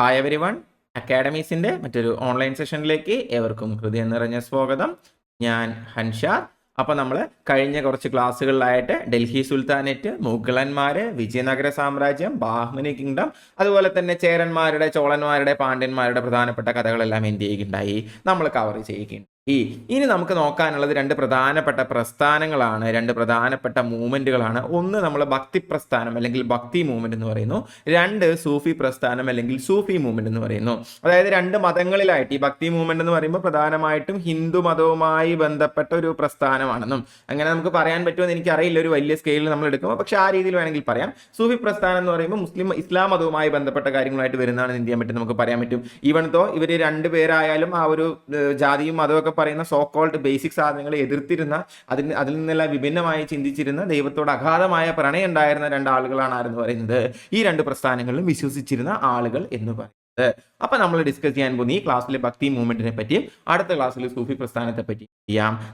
Hi every one, അക്കാഡമീസിൻ്റെ മറ്റൊരു online സെഷനിലേക്ക് ഏവർക്കും ഹൃദയം നിറഞ്ഞ സ്വാഗതം. ഞാൻ ഹൻഷാദ്. അപ്പോൾ നമ്മൾ കഴിഞ്ഞ കുറച്ച് ക്ലാസ്സുകളിലായിട്ട് ഡൽഹി സുൽത്താനേറ്റ്, മുഗളന്മാർ, വിജയനഗര സാമ്രാജ്യം, ബാഹ്മനി കിങ്ഡം, അതുപോലെ തന്നെ ചേരന്മാരുടെ, ചോളന്മാരുടെ, പാണ്ഡ്യന്മാരുടെ പ്രധാനപ്പെട്ട കഥകളെല്ലാം എന്ത് ചെയ്യുകയുണ്ടായി, നമ്മൾ കവർ ചെയ്യുകയുണ്ടായി. ഇനി നമുക്ക് നോക്കാനുള്ളത് രണ്ട് പ്രധാനപ്പെട്ട പ്രസ്ഥാനങ്ങളാണ്, രണ്ട് പ്രധാനപ്പെട്ട മൂവ്മെൻറ്റുകളാണ്. ഒന്ന് നമ്മൾ ഭക്തി പ്രസ്ഥാനം അല്ലെങ്കിൽ ഭക്തി മൂവ്മെൻറ്റ് എന്ന് പറയുന്നു, രണ്ട് സൂഫി പ്രസ്ഥാനം അല്ലെങ്കിൽ സൂഫി മൂവ്മെൻറ്റ് എന്ന് പറയുന്നു. അതായത് രണ്ട് മതങ്ങളിലായിട്ട് ഈ ഭക്തി മൂവ്മെൻറ്റ് എന്ന് പറയുമ്പോൾ പ്രധാനമായിട്ടും ഹിന്ദു മതവുമായി ബന്ധപ്പെട്ട ഒരു പ്രസ്ഥാനമാണെന്നും അങ്ങനെ നമുക്ക് പറയാൻ പറ്റുമെന്ന് എനിക്കറിയില്ല ഒരു വലിയ സ്കെയിലിൽ നമ്മൾ എടുക്കുമ്പോൾ, പക്ഷേ ആ രീതിയിൽ വേണമെങ്കിൽ പറയാം. സൂഫി പ്രസ്ഥാനം എന്ന് പറയുമ്പോൾ ഇസ്ലാം മതവുമായി ബന്ധപ്പെട്ട കാര്യങ്ങളായിട്ട് വരുന്നതാണ് എന്ത് ചെയ്യാൻ പറ്റും, നമുക്ക് പറയാൻ പറ്റും. ഈവൻ തോ ഇവർ രണ്ടുപേരായാലും ആ ഒരു ജാതിയും മതമൊക്കെ പറയുന്ന സോ കോൾഡ് ബേസിക് സാധനങ്ങളെ എതിർത്തിരുന്ന, അതിൽ നിന്നെല്ലാം വിഭിന്നമായി ചിന്തിച്ചിരുന്ന, ദൈവത്തോട് അഗാധമായ പ്രണയം ഉണ്ടായിരുന്ന രണ്ടാളുകളാണ് ആരെന്ന് പറയുന്നത്, ഈ രണ്ട് പ്രസ്ഥാനങ്ങളിലും വിശ്വസിച്ചിരുന്ന ആളുകൾ എന്ന് പറയുന്നത്. അപ്പൊ നമ്മൾ ഡിസ്കസ് ചെയ്യാൻ പോകുന്ന ഈ ക്ലാസ്സിൽ ഭക്തി മൂവ്മെന്റിനെ പറ്റിയും അടുത്ത ക്ലാസ്സിൽ സൂഫി പ്രസ്ഥാനത്തെ പറ്റി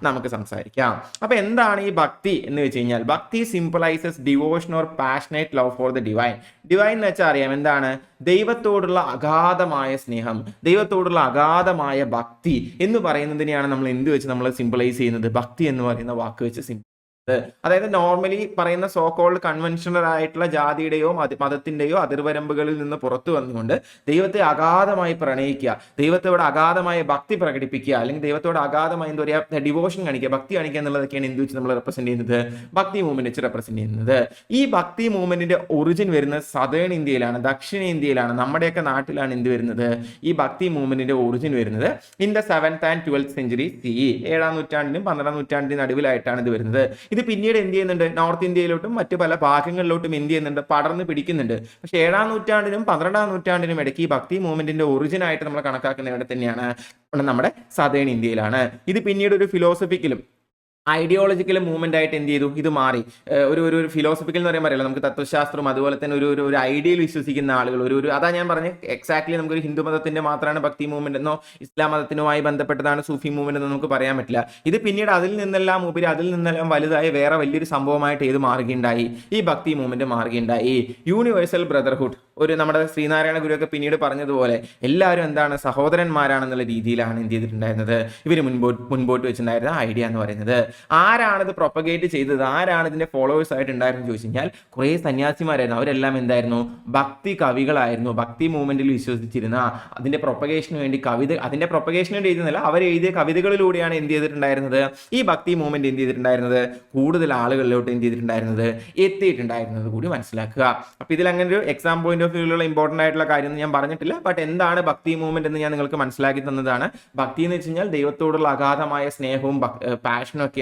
നമുക്ക് സംസാരിക്കാം. അപ്പൊ എന്താണ് ഈ ഭക്തി എന്ന് വെച്ച് കഴിഞ്ഞാൽ, ഭക്തി സിംപിളൈസസ് devotion or passionate love for the divine. Divine എന്ന് വെച്ചാൽ അറിയാം എന്താണ്, ദൈവത്തോടുള്ള അഗാധമായ സ്നേഹം, ദൈവത്തോടുള്ള അഗാധമായ ഭക്തി എന്ന് പറയുന്നതിനെയാണ് നമ്മൾ എന്ത് വെച്ച് നമ്മൾ സിംപിളൈസ് ചെയ്യുന്നത്, ഭക്തി എന്ന് പറയുന്ന വാക്ക് വെച്ച് അതായത് നോർമലി പറയുന്ന സോ കോൾഡ് കൺവെൻഷണൽ ആയിട്ടുള്ള ജാതിയുടെയോ മതത്തിന്റെയോ അതിർവരമ്പുകളിൽ നിന്ന് പുറത്തു വന്നുകൊണ്ട് ദൈവത്തെ അഗാധമായി പ്രണയിക്കുക, ദൈവത്തോട് അഗാധമായ ഭക്തി പ്രകടിപ്പിക്കുക, അല്ലെങ്കിൽ ദൈവത്തോട് അഗാധമായി എന്താ പറയുക ഡിവോഷൻ കാണിക്കുക, ഭക്തി കാണിക്കുക എന്നുള്ളതൊക്കെയാണ് എന്ത് വെച്ച് നമ്മൾ റെപ്രസെന്റ് ചെയ്യുന്നത്, ഭക്തി മൂവ്മെന്റ് വെച്ച് റെപ്രസെന്റ് ചെയ്യുന്നത്. ഈ ഭക്തി മൂവ്മെന്റിന്റെ ഒറിജിൻ വരുന്നത് സദേൺ ഇന്ത്യയിലാണ്, ദക്ഷിണേന്ത്യയിലാണ്, നമ്മുടെയൊക്കെ നാട്ടിലാണ് എന്ത് വരുന്നത്, ഈ ഭക്തി മൂവ്മെന്റിന്റെ ഒറിജിൻ വരുന്നത് in the 7th and 12th century CE, 7ാം നൂറ്റാണ്ടിനും 12ാം നൂറ്റാണ്ടിനും നടുവിലായിട്ടാണ് ഇത് വരുന്നത്. ഇത് പിന്നീട് എന്ത് ചെയ്യുന്നുണ്ട്, നോർത്ത് ഇന്ത്യയിലോട്ടും മറ്റു പല ഭാഗങ്ങളിലോട്ടും എന്ത് ചെയ്യുന്നുണ്ട്, പടർന്ന് പിടിക്കുന്നുണ്ട്. പക്ഷേ 7ാം നൂറ്റാണ്ടിനും 12ാം നൂറ്റാണ്ടിനും ഇടയ്ക്ക് ഈ ഭക്തി മൂവ്മെന്റിന്റെ ഒറിജിൻ ആയിട്ട് നമ്മൾ കണക്കാക്കുന്ന ഇവിടെ തന്നെയാണ്, നമ്മുടെ സദേൺ ഇന്ത്യയിലാണ്. ഇത് പിന്നീട് ഒരു ഫിലോസഫിക്കലും ഐഡിയോളജിക്കൽ മൂവ്മെന്റ് ആയിട്ട് എന്ത് ചെയ്തു, ഇത് മാറി. ഒരു ഫിലോസഫിക്കൽ എന്ന് പറയാൻ പറയില്ല, നമുക്ക് തത്വശാസ്ത്രം അതുപോലെ തന്നെ ഒരു ഐഡിയയിൽ വിശ്വസിക്കുന്ന ആളുകൾ, അതാ ഞാൻ പറഞ്ഞത് എക്സാക്ട്ലി നമുക്കൊരു ഹിന്ദു മതത്തിന്റെ മാത്രമാണ് ഭക്തി മൂവ്മെന്റ് എന്നോ ഇസ്ലാം മതത്തിനുമായി ബന്ധപ്പെട്ടതാണ് സൂഫി മൂവ്മെന്റ് എന്നോ നമുക്ക് പറയാൻ പറ്റില്ല. ഇത് പിന്നീട് അതിൽ നിന്നെല്ലാം വലുതായ വേറെ വലിയൊരു സംഭവമായിട്ട് ഏത് മാറുകയുണ്ടായി, ഈ ഭക്തി മൂവ്മെന്റ് മാറുകയുണ്ടായി. യൂണിവേഴ്സൽ ബ്രദർഹുഡ്, നമ്മുടെ ശ്രീനാരായണ ഗുരുവൊക്കെ പിന്നീട് പറഞ്ഞതുപോലെ എല്ലാവരും എന്താണ്, സഹോദരന്മാരാണെന്നുള്ള രീതിയിലാണ് എന്ത് ചെയ്തിട്ടുണ്ടായിരുന്നത്, ഇവർ മുൻപോട്ട് വെച്ചിട്ടുണ്ടായിരുന്ന ഐഡിയ എന്ന് പറയുന്നത്. ആരാണിത് പ്രൊപ്പഗേറ്റ് ചെയ്തത്, ആരാണ് ഇതിന്റെ ഫോളോവേഴ്സ് ആയിട്ട് ഉണ്ടായിരുന്നു ചോദിച്ചു കഴിഞ്ഞാൽ കുറേ സന്യാസിമാരായിരുന്നു. അവരെല്ലാം എന്തായിരുന്നു, ഭക്തി കവികളായിരുന്നു, ഭക്തി മൂവ്മെന്റിൽ വിശ്വസിച്ചിരുന്ന, അതിന്റെ പ്രൊപ്പഗേഷന് വേണ്ടി അതിന്റെ പ്രൊപ്പഗേഷന് വേണ്ടി എഴുതുന്നില്ല, അവർ എഴുതിയ കവിതകളിലൂടെയാണ് എന്ത് ചെയ്തിട്ടുണ്ടായിരുന്നത്, ഈ ഭക്തി മൂവ്മെന്റ് എന്ത് ചെയ്തിട്ടുണ്ടായിരുന്നത്, കൂടുതൽ ആളുകളിലോട്ട് എന്ത് ചെയ്തിട്ടുണ്ടായിരുന്നത്, എത്തിയിട്ടുണ്ടായിരുന്നത് കൂടി മനസ്സിലാക്കുക. അപ്പൊ ഇതിൽ അങ്ങനെ ഒരു എക്സാം പോയിന്റ് ഓഫ് വ്യൂലുള്ള ഇമ്പോർട്ടന്റ് ആയിട്ടുള്ള കാര്യം ഞാൻ പറഞ്ഞിട്ടില്ല. ബട്ട് എന്താണ് ഭക്തി മൂവ്മെന്റ് എന്ന് ഞാൻ നിങ്ങൾക്ക് മനസ്സിലാക്കി തന്നതാണ്. ഭക്തി എന്ന് വെച്ച് കഴിഞ്ഞാൽ ദൈവത്തോടുള്ള അഗാധമായ സ്നേഹവും പാഷനും ഒക്കെയാണ്.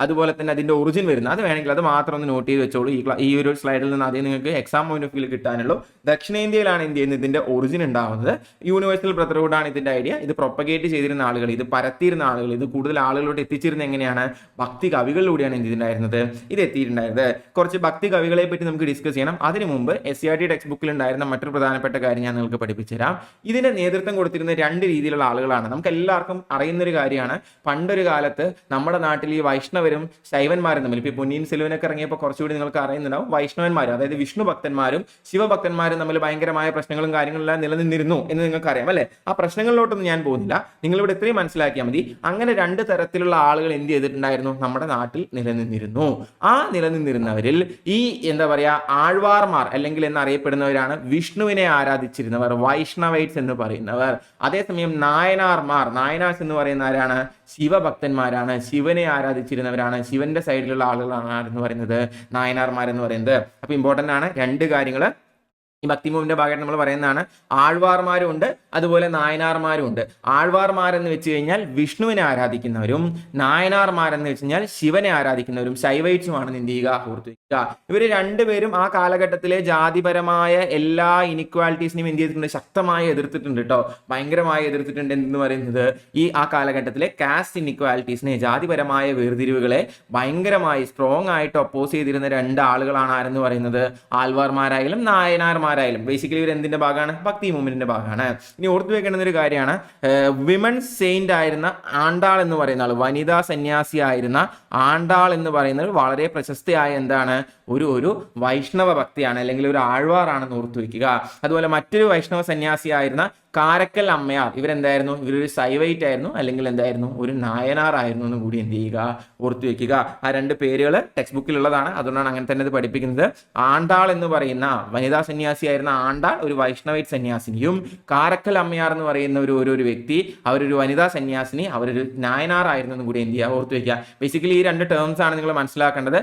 അതുപോലെ തന്നെ അതിന്റെ ഒറിജിൻ വരുന്നത്, അത് വേണമെങ്കിൽ അത് മാത്രം ഒന്ന് നോട്ട് ചെയ്ത് വെച്ചോളൂ. ഈ ഒരു സ്ലൈഡിൽ നിന്ന് അതേ നിങ്ങൾക്ക് എക്സാം പോയിന്റ് ഓഫ് വ്യൂ കിട്ടാനുള്ളൂ. ദക്ഷിണേന്ത്യയിലാണ് എന്ത് ചെയ്യുന്നത്, ഇതിന്റെ ഒറിജിൻ ഉണ്ടാവുന്നത്. യൂണിവേഴ്സൽ ബ്രദർഹുഡ് ആണ് ഇതിന്റെ ഐഡിയ. ഇത് പ്രൊപ്പഗേറ്റ് ചെയ്തിരുന്ന ആളുകൾ, ഇത് പരത്തിയിരുന്ന ആളുകൾ, ഇത് കൂടുതൽ ആളുകളോട്ട് എത്തിച്ചിരുന്നത് എങ്ങനെയാണ്, ഭക്തി കവികളിലൂടെയാണ് എന്ത് ചെയ്തിട്ടുണ്ടായിരുന്നത്, ഇത് എത്തിയിട്ടുണ്ടായിരുന്നത്. കുറച്ച് ഭക്തി കവികളെ പറ്റി നമുക്ക് ഡിസ്കസ് ചെയ്യണം. അതിനു മുമ്പ് SCERT ടെക്സ്റ്റ് ബുക്കിൽ ഉണ്ടായിരുന്ന മറ്റൊരു പ്രധാനപ്പെട്ട കാര്യം ഞാൻ നിങ്ങൾക്ക് പഠിപ്പിച്ചു തരാം. ഇതിന്റെ നേതൃത്വം കൊടുത്തിരുന്ന രണ്ട് രീതിയിലുള്ള ആളുകളാണ്. നമുക്ക് എല്ലാവർക്കും അറിയുന്നൊരു കാര്യമാണ്, പണ്ടൊരു കാലത്ത് നമ്മുടെ നാട്ടിൽ ഈ വൈഷ്ണവരും ശൈവന്മാരും തമ്മിൽ, ഇപ്പൊ പൊന്നിയിൻ സെൽവനൊക്കെ ഇറങ്ങിയപ്പോൾ കുറച്ചുകൂടി നിങ്ങൾക്ക് അറിയുന്നുണ്ടാവും, വൈഷ്ണവന്മാരും അതായത് വിഷ്ണു ഭക്തന്മാരും ശിവഭക്തന്മാരും തമ്മിൽ ഭയങ്കരമായ പ്രശ്നങ്ങളും കാര്യങ്ങളെല്ലാം നിലനിന്നിരുന്നു എന്ന് നിങ്ങൾക്ക് അറിയാം അല്ലെ. ആ പ്രശ്നങ്ങളിലോട്ടൊന്നും ഞാൻ പോകുന്നില്ല, നിങ്ങളിവിടെ ഇത്രയും മനസ്സിലാക്കിയാൽ മതി. അങ്ങനെ രണ്ട് തരത്തിലുള്ള ആളുകൾ എന്ത് ചെയ്തിട്ടുണ്ടായിരുന്നു, നമ്മുടെ നാട്ടിൽ നിലനിന്നിരുന്നു. ആ നിലനിന്നിരുന്നവരിൽ ഈ എന്താ പറയാ ആഴ്വാർമാർ അല്ലെങ്കിൽ എന്നറിയപ്പെടുന്നവരാണ് വിഷ്ണുവിനെ ആരാധിച്ചിരുന്നവർ, വൈഷ്ണവൈറ്റ്സ് എന്ന് പറയുന്നവർ. അതേസമയം നായനാർസ് എന്ന് പറയുന്ന ആരാണ്, ശിവഭക്തന്മാരാണ്, ശിവനെ ആരാധിച്ചിരുന്നവരാണ്, ശിവന്റെ സൈഡിലുള്ള ആളുകളാണ് എന്ന് പറയുന്നത് നായനാർമാരെന്ന് പറയുന്നത്. അപ്പൊ ഇമ്പോർട്ടന്റ് ആണ് രണ്ട് കാര്യങ്ങൾ. ഈ ഭക്തി മൂവ്മെന്റിന്റെ ഭാഗമായിട്ട് നമ്മൾ പറയുന്നതാണ്. ആഴ്വാർമാരും ഉണ്ട്, അതുപോലെ നായനാർമാരും ഉണ്ട്. ആഴ്വാർമാരെന്ന് വെച്ച് കഴിഞ്ഞാൽ വിഷ്ണുവിനെ ആരാധിക്കുന്നവരും, നായനാർമാരെന്ന് വെച്ച് കഴിഞ്ഞാൽ ശിവനെ ആരാധിക്കുന്നവരും, ശൈവൈറ്റ്സുമാണ് എന്ത് ചെയ്യുക, ഓർത്തുവയ്ക്കുക. ഇവർ രണ്ടുപേരും ആ കാലഘട്ടത്തിലെ ജാതിപരമായ എല്ലാ ഇനിക്വാലിറ്റീസിനെയും എന്ത് ചെയ്തിട്ടുണ്ട്, ശക്തമായി എതിർത്തിട്ടുണ്ട് കേട്ടോ, ഭയങ്കരമായി എതിർത്തിട്ടുണ്ട്. എന്ന് പറയുന്നത് ആ കാലഘട്ടത്തിലെ കാസ്റ്റ് ഇനിക്വാലിറ്റീസിനെ, ജാതിപരമായ വേർതിരിവുകളെ ഭയങ്കരമായി സ്ട്രോങ് ആയിട്ട് ഒപ്പോസ് ചെയ്തിരുന്ന രണ്ട് ആളുകളാണ് ആരെന്ന് പറയുന്നത്, ആൾവാർമാരായാലും നായനാർമാർ നായനാർമാരായാലും ബേസിക്കലി ഇവർ എന്തിന്റെ ഭാഗമാണ്? ഭക്തി മൂവ്മെന്റിന്റെ ഭാഗമാണ്. ഇനി ഓർത്തു വെക്കേണ്ടുന്ന ഒരു കാര്യമാണ്, വിമൻസ് സെയിന്റ് ആയിരുന്ന ആണ്ടാൾ എന്ന് പറയുന്ന ആൾ, വനിതാ സന്യാസി ആയിരുന്ന ആണ്ടാൾ എന്ന് പറയുന്നത് വളരെ പ്രശസ്തയായ എന്താണ് ഒരു വൈഷ്ണവ ഭക്തിയാണ്, അല്ലെങ്കിൽ ഒരു ആഴ്വാറാണെന്ന് ഓർത്തു വെക്കുക. അതുപോലെ മറ്റൊരു വൈഷ്ണവ സന്യാസിയായിരുന്ന കാരക്കൽ അമ്മയാർ, ഇവരെന്തായിരുന്നു? ഇവരൊരു സൈവൈറ്റ് ആയിരുന്നു, അല്ലെങ്കിൽ എന്തായിരുന്നു? ഒരു നായനാർ ആയിരുന്നു എന്ന് കൂടി എന്ത് ചെയ്യുക? ഓർത്തു വെക്കുക. ആ രണ്ട് പേരുകൾ ടെക്സ്റ്റ് ബുക്കിലുള്ളതാണ്, അതുകൊണ്ടാണ് അങ്ങനെ തന്നെ ഇത് പഠിപ്പിക്കുന്നത്. ആണ്ടാൾ എന്ന് പറയുന്ന വനിതാ സന്യാസിയായിരുന്ന ആണ്ടാൾ ഒരു വൈഷ്ണവൈറ്റ് സന്യാസിനിയും, കാരക്കൽ അമ്മയാർ എന്ന് പറയുന്ന ഒരു വ്യക്തി, അവരൊരു വനിതാ സന്യാസിനി, അവരൊരു നായനാർ ആയിരുന്നു എന്ന് കൂടി എന്ത് ചെയ്യുക? ഓർത്തു വെക്കുക. ബേസിക്കലി ഈ രണ്ട് ടേംസ് ആണ് നിങ്ങൾ മനസ്സിലാക്കേണ്ടത്.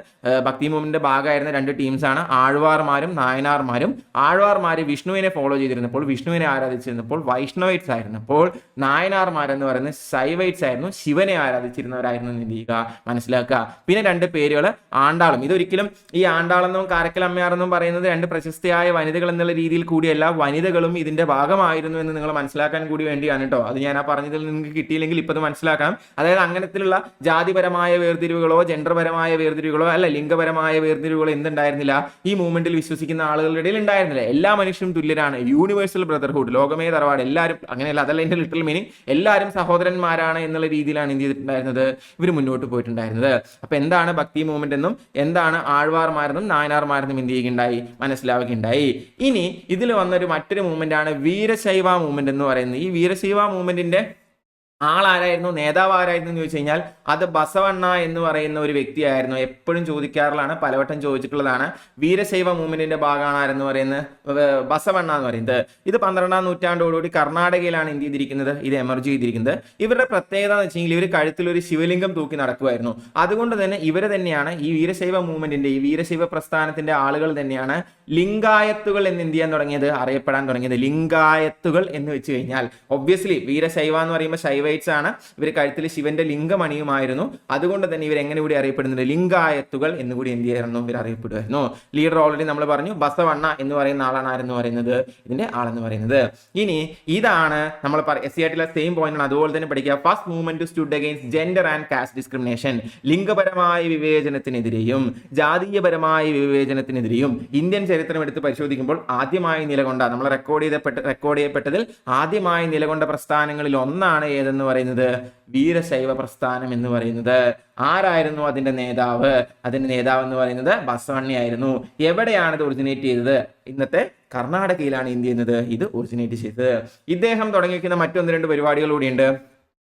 ഭക്തി മൂവ്മെന്റിന്റെ ഭാഗമായിരുന്ന രണ്ട് ടീംസ് ആണ് ആഴ്വാർമാരും നായനാർമാരും. ആഴ്വാർമാര് വിഷ്ണുവിനെ ഫോളോ ചെയ്തിരുന്നപ്പോൾ, വിഷ്ണുവിനെ ആരാധിച്ചിരുന്നപ്പോൾ വൈഷ്ണവൈറ്റ്സ് ആയിരുന്നപ്പോൾ, നായനാർമാർ എന്ന് പറയുന്നത് സൈവൈറ്റ്സ് ആയിരുന്നു, ശിവനെ ആരാധിച്ചിരുന്നവരായിരുന്നു എന്ന് എന്ത് ചെയ്യുക? മനസ്സിലാക്കുക. പിന്നെ രണ്ട് പേരുകൾ ആണ്ടാളും. ഇതൊരിക്കലും ഈ ആണ്ടാളെന്നും കാരക്കൽ അമ്മയാറെന്നും പറയുന്നത് രണ്ട് പ്രശസ്തയായ വനിതകൾ എന്നുള്ള രീതിയിൽ കൂടിയല്ല, വനിതകളും ഇതിന്റെ ഭാഗമായിരുന്നു എന്ന് നിങ്ങൾ മനസ്സിലാക്കാൻ കൂടി വേണ്ടിയാണ് കേട്ടോ. അത് ഞാൻ ആ പറഞ്ഞതിൽ നിങ്ങൾക്ക് കിട്ടിയില്ലെങ്കിൽ ഇപ്പൊ അത് മനസ്സിലാക്കണം. അതായത് അങ്ങനത്തിലുള്ള ജാതിപരമായ വേർതിരിവുകളോ ജെൻഡർപരമായ വേർതിരിവുകളോ അല്ല ലിംഗപരമായ വേർതിരിവുകളോ എന്തുണ്ടായിരുന്നില്ല? ഈ മൂവ്മെന്റിൽ വിശ്വസിക്കുന്ന ആളുകളുടെ ഇടയിൽ ഉണ്ടായിരുന്നില്ല. എല്ലാ മനുഷ്യരും തുല്യരാണ്, യൂണിവേഴ്സൽ ബ്രദർഹുഡ്, ലോകമേ തറവാട്, എല്ലാവരും അങ്ങനെയല്ല, അതല്ല എൻ്റെ ലിറ്ററൽ മീനിങ്, എല്ലാവരും സഹോദരന്മാരാണ് എന്നുള്ള രീതിയിലാണ് എന്ത് ചെയ്തിട്ടുണ്ടായിരുന്നത്? ഇവർ മുന്നോട്ട് പോയിട്ടുണ്ടായിരുന്നത്. അപ്പൊ എന്താണ് ഭക്തി മൂവ്മെന്റ് എന്നും എന്താണ് ആഴ്വാർമാരെന്നും നായനാർമാരെന്നും എന്ത് ചെയ്യുകയുണ്ടായി? മനസ്സിലാവുകയുണ്ടായി. ഇനി ഇതിൽ വന്നൊരു മറ്റൊരു മൂവ്മെന്റ് ആണ് വീരശൈവ മൂവ്മെന്റ് എന്ന് പറയുന്നത്. ഈ വീരശൈവ മൂവ്മെന്റിന്റെ ആളാരായിരുന്നു, നേതാവ് ആരായിരുന്നു എന്ന് ചോദിച്ചു കഴിഞ്ഞാൽ അത് ബസവണ്ണ എന്ന് പറയുന്ന ഒരു വ്യക്തിയായിരുന്നു. എപ്പോഴും ചോദിക്കാറുള്ളതാണ്, പലവട്ടം ചോദിച്ചിട്ടുള്ളതാണ്. വീരശൈവ മൂവ്മെന്റിന്റെ ഭാഗമാണ് ആരെന്ന് പറയുന്നത്? ബസവണ്ണ എന്ന് പറയുന്നത്. ഇത് 12ാം നൂറ്റാണ്ടോടുകൂടി കർണാടകയിലാണ് എന്ത് ചെയ്തിരിക്കുന്നത്? ഇത് എമർജ് ചെയ്തിരിക്കുന്നത്. ഇവരുടെ പ്രത്യേകത എന്ന് വെച്ചെങ്കിൽ ഇവർ കഴുത്തിൽ ഒരു ശിവലിംഗം തൂക്കി നടക്കുമായിരുന്നു. അതുകൊണ്ട് തന്നെ ഇവര് തന്നെയാണ് ഈ വീരശൈവ മൂവ്മെന്റിന്റെ, ഈ വീരശൈവ പ്രസ്ഥാനത്തിന്റെ ആളുകൾ തന്നെയാണ് ലിംഗായത്തുകൾ എന്ന് എന്ത് ചെയ്യാൻ തുടങ്ങിയത്? അറിയപ്പെടാൻ തുടങ്ങിയത്. ലിംഗായത്തുകൾ എന്ന് വെച്ച് കഴിഞ്ഞാൽ ഒബ്വിയസ്ലി വീരശൈവ എന്ന് പറയുമ്പോൾ ശൈവൈറ്റ്സ് ആണ്, ഇവർ കഴുത്തിൽ ശിവന്റെ ലിംഗമണിയുമായിരുന്നു. അതുകൊണ്ട് തന്നെ ഇവർ എങ്ങനെ കൂടി അറിയപ്പെടുന്നുണ്ട്? ലിംഗായത്തുകൾ എന്ന് കൂടി എന്ത് ചെയ്യായിരുന്നു? ഇവർ അറിയപ്പെടുമായിരുന്നു. ലീഡർ ഓൾറെഡി നമ്മൾ പറഞ്ഞു, ബസവണ്ണ എന്ന് പറയുന്ന ആളാണ് ആരെന്ന് പറയുന്നത്? ഇതിന്റെ ആളെന്ന് പറയുന്നത്. ഇനി ഇതാണ് നമ്മൾ SCRT സെയിം പോയിന്റ് ആണ്, അതുപോലെ തന്നെ പഠിക്കുക. First movement stood against gender and caste discrimination. ലിംഗപരമായ വിവേചനത്തിനെതിരെയും ജാതീയപരമായ വിവേചനത്തിനെതിരെയും ഇന്ത്യൻ ചരിത്രം എടുത്ത് പരിശോധിക്കുമ്പോൾ ആദ്യമായി നിലകൊണ്ട, നമ്മൾ റെക്കോർഡ് ചെയ്യപ്പെട്ടതിൽ ആദ്യമായി നിലകൊണ്ട പ്രസ്ഥാനങ്ങളിൽ ഒന്നാണ് ഏതെന്ന് പറയുന്നത്? വീരശൈവ പ്രസ്ഥാനം എന്ന് പറയുന്നത്. ആരായിരുന്നു അതിന്റെ നേതാവ്? അതിന്റെ നേതാവ് എന്ന് പറയുന്നത് ബസവണ്ണയായിരുന്നു. എവിടെയാണ് ഇത് ഒറിജിനേറ്റ് ചെയ്തത്? ഇന്നത്തെ കർണാടകയിലാണ് എന്ത് ചെയ്യുന്നത്? ഇത് ഒറിജിനേറ്റ് ചെയ്തത്. ഇദ്ദേഹം തുടങ്ങിയിരിക്കുന്ന മറ്റൊന്ന് രണ്ട് പരിപാടികൾ കൂടിയുണ്ട്.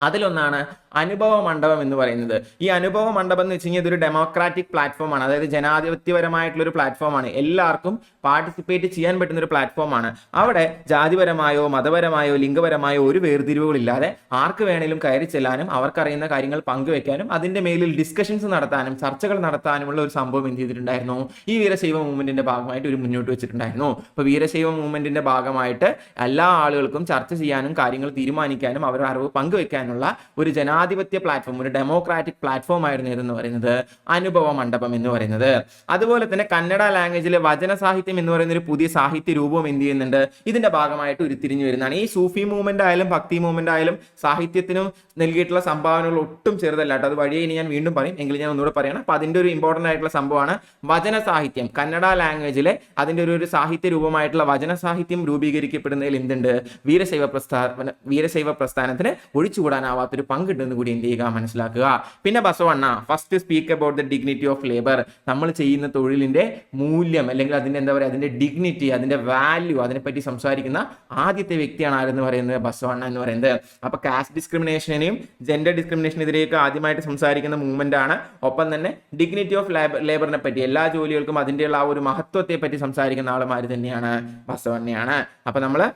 അതിലൊന്നാണ് അനുഭവ മണ്ഡപം എന്ന് പറയുന്നത്. ഈ അനുഭവ മണ്ഡപം എന്ന് വെച്ച് കഴിഞ്ഞാൽ ഇതൊരു ഡെമോക്രാറ്റിക് പ്ലാറ്റ്ഫോമാണ്, അതായത് ജനാധിപത്യപരമായിട്ടുള്ള ഒരു പ്ലാറ്റ്ഫോമാണ്, എല്ലാവർക്കും പാർട്ടിസിപ്പേറ്റ് ചെയ്യാൻ പറ്റുന്ന ഒരു പ്ലാറ്റ്ഫോമാണ്. അവിടെ ജാതിപരമായോ മതപരമായോ ലിംഗപരമായോ ഒരു വേർതിരിവുകളില്ലാതെ ആർക്ക് വേണേലും കയറി ചെല്ലാനും അവർക്കറിയുന്ന കാര്യങ്ങൾ പങ്കുവെക്കാനും അതിന്റെ മേലിൽ ഡിസ്കഷൻസ് നടത്താനും ചർച്ചകൾ നടത്താനുമുള്ള ഒരു സംഭവം എന്ത് ചെയ്തിട്ടുണ്ടായിരുന്നു? ഈ വീരശൈവ മൂവ്മെന്റിന്റെ ഭാഗമായിട്ട് ഒരു മുന്നോട്ട് വെച്ചിട്ടുണ്ടായിരുന്നു. അപ്പൊ വീരശൈവ മൂവ്മെന്റിന്റെ ഭാഗമായിട്ട് എല്ലാ ആളുകൾക്കും ചർച്ച ചെയ്യാനും കാര്യങ്ങൾ തീരുമാനിക്കാനും അവരുടെ അറിവ് പങ്കുവെക്കാനും ഒരു ജനാധിപത്യ പ്ലാറ്റ്ഫോം, ഒരു ഡെമോക്രാറ്റിക് പ്ലാറ്റ്ഫോം ആയിരുന്നു എന്ന് പറയുന്നത് അനുഭവ മണ്ഡപം എന്ന് പറയുന്നത്. അതുപോലെ തന്നെ കന്നഡ ലാംഗ്വേജിലെ വചന സാഹിത്യം എന്ന് പറയുന്ന ഒരു പുതിയ സാഹിത്യ രൂപം എന്ത് ചെയ്യുന്നുണ്ട്? ഇതിന്റെ ഭാഗമായിട്ട് ഉരുത്തിരിഞ്ഞു വരുന്നതാണ്. ഈ സൂഫി മൂവ്മെന്റ് ആയാലും ഭക്തി മൂവ്മെന്റ് ആയാലും സാഹിത്യത്തിനും നൽകിയിട്ടുള്ള സംഭാവനകൾ ഒട്ടും ചെറുതല്ല കേട്ടോ. അത് വഴിയെ ഇനി ഞാൻ വീണ്ടും പറയും, എങ്കിലും ഞാൻ ഒന്നുകൂടെ പറയണം. അപ്പൊ അതിന്റെ ഒരു ഇമ്പോർട്ടന്റ് ആയിട്ടുള്ള സംഭവമാണ് വചന സാഹിത്യം. കന്നഡ ലാംഗ്വേജിലെ അതിന്റെ ഒരു സാഹിത്യ രൂപമായിട്ടുള്ള വചന സാഹിത്യം രൂപീകരിക്കപ്പെടുന്നതിൽ എന്തുണ്ട്? വീരശൈവ പ്രസ്ഥാനത്തിന് ഒഴിച്ചുകൂടാനാവാത്തൊരു പങ്കുണ്ടെന്ന് കൂടി എന്ത് ചെയ്യുക? മനസ്സിലാക്കുക. പിന്നെ Basavanna first speak about the dignity of labour. നമ്മൾ ചെയ്യുന്ന തൊഴിലിന്റെ മൂല്യം അല്ലെങ്കിൽ അതിന്റെ എന്താ പറയുക, അതിന്റെ ഡിഗ്നിറ്റി, അതിന്റെ വാല്യൂ, അതിനെപ്പറ്റി സംസാരിക്കുന്ന ആദ്യത്തെ വ്യക്തിയാണ് ആരെന്ന് പറയുന്നത്? ബസവണ്ണ എന്ന് പറയുന്നത്. അപ്പൊ കാസ്റ്റ് ഡിസ്ക്രിമിനേഷനെയും ജെൻഡർ ഡിസ്ക്രിമിനേഷനെതിരെയൊക്കെ ആദ്യമായിട്ട് സംസാരിക്കുന്ന മൂവ്മെന്റ് ആണ്. ഒപ്പം തന്നെ ഡിഗ്നിറ്റി ഓഫ് ലേബറിനെ പറ്റി, എല്ലാ ജോലികൾക്കും അതിൻ്റെയുള്ള ആ ഒരു മഹത്വത്തെ പറ്റി സംസാരിക്കുന്ന ആളുമാർ തന്നെയാണ് ബസവണ്ണയാണ്. അപ്പൊ നമ്മള്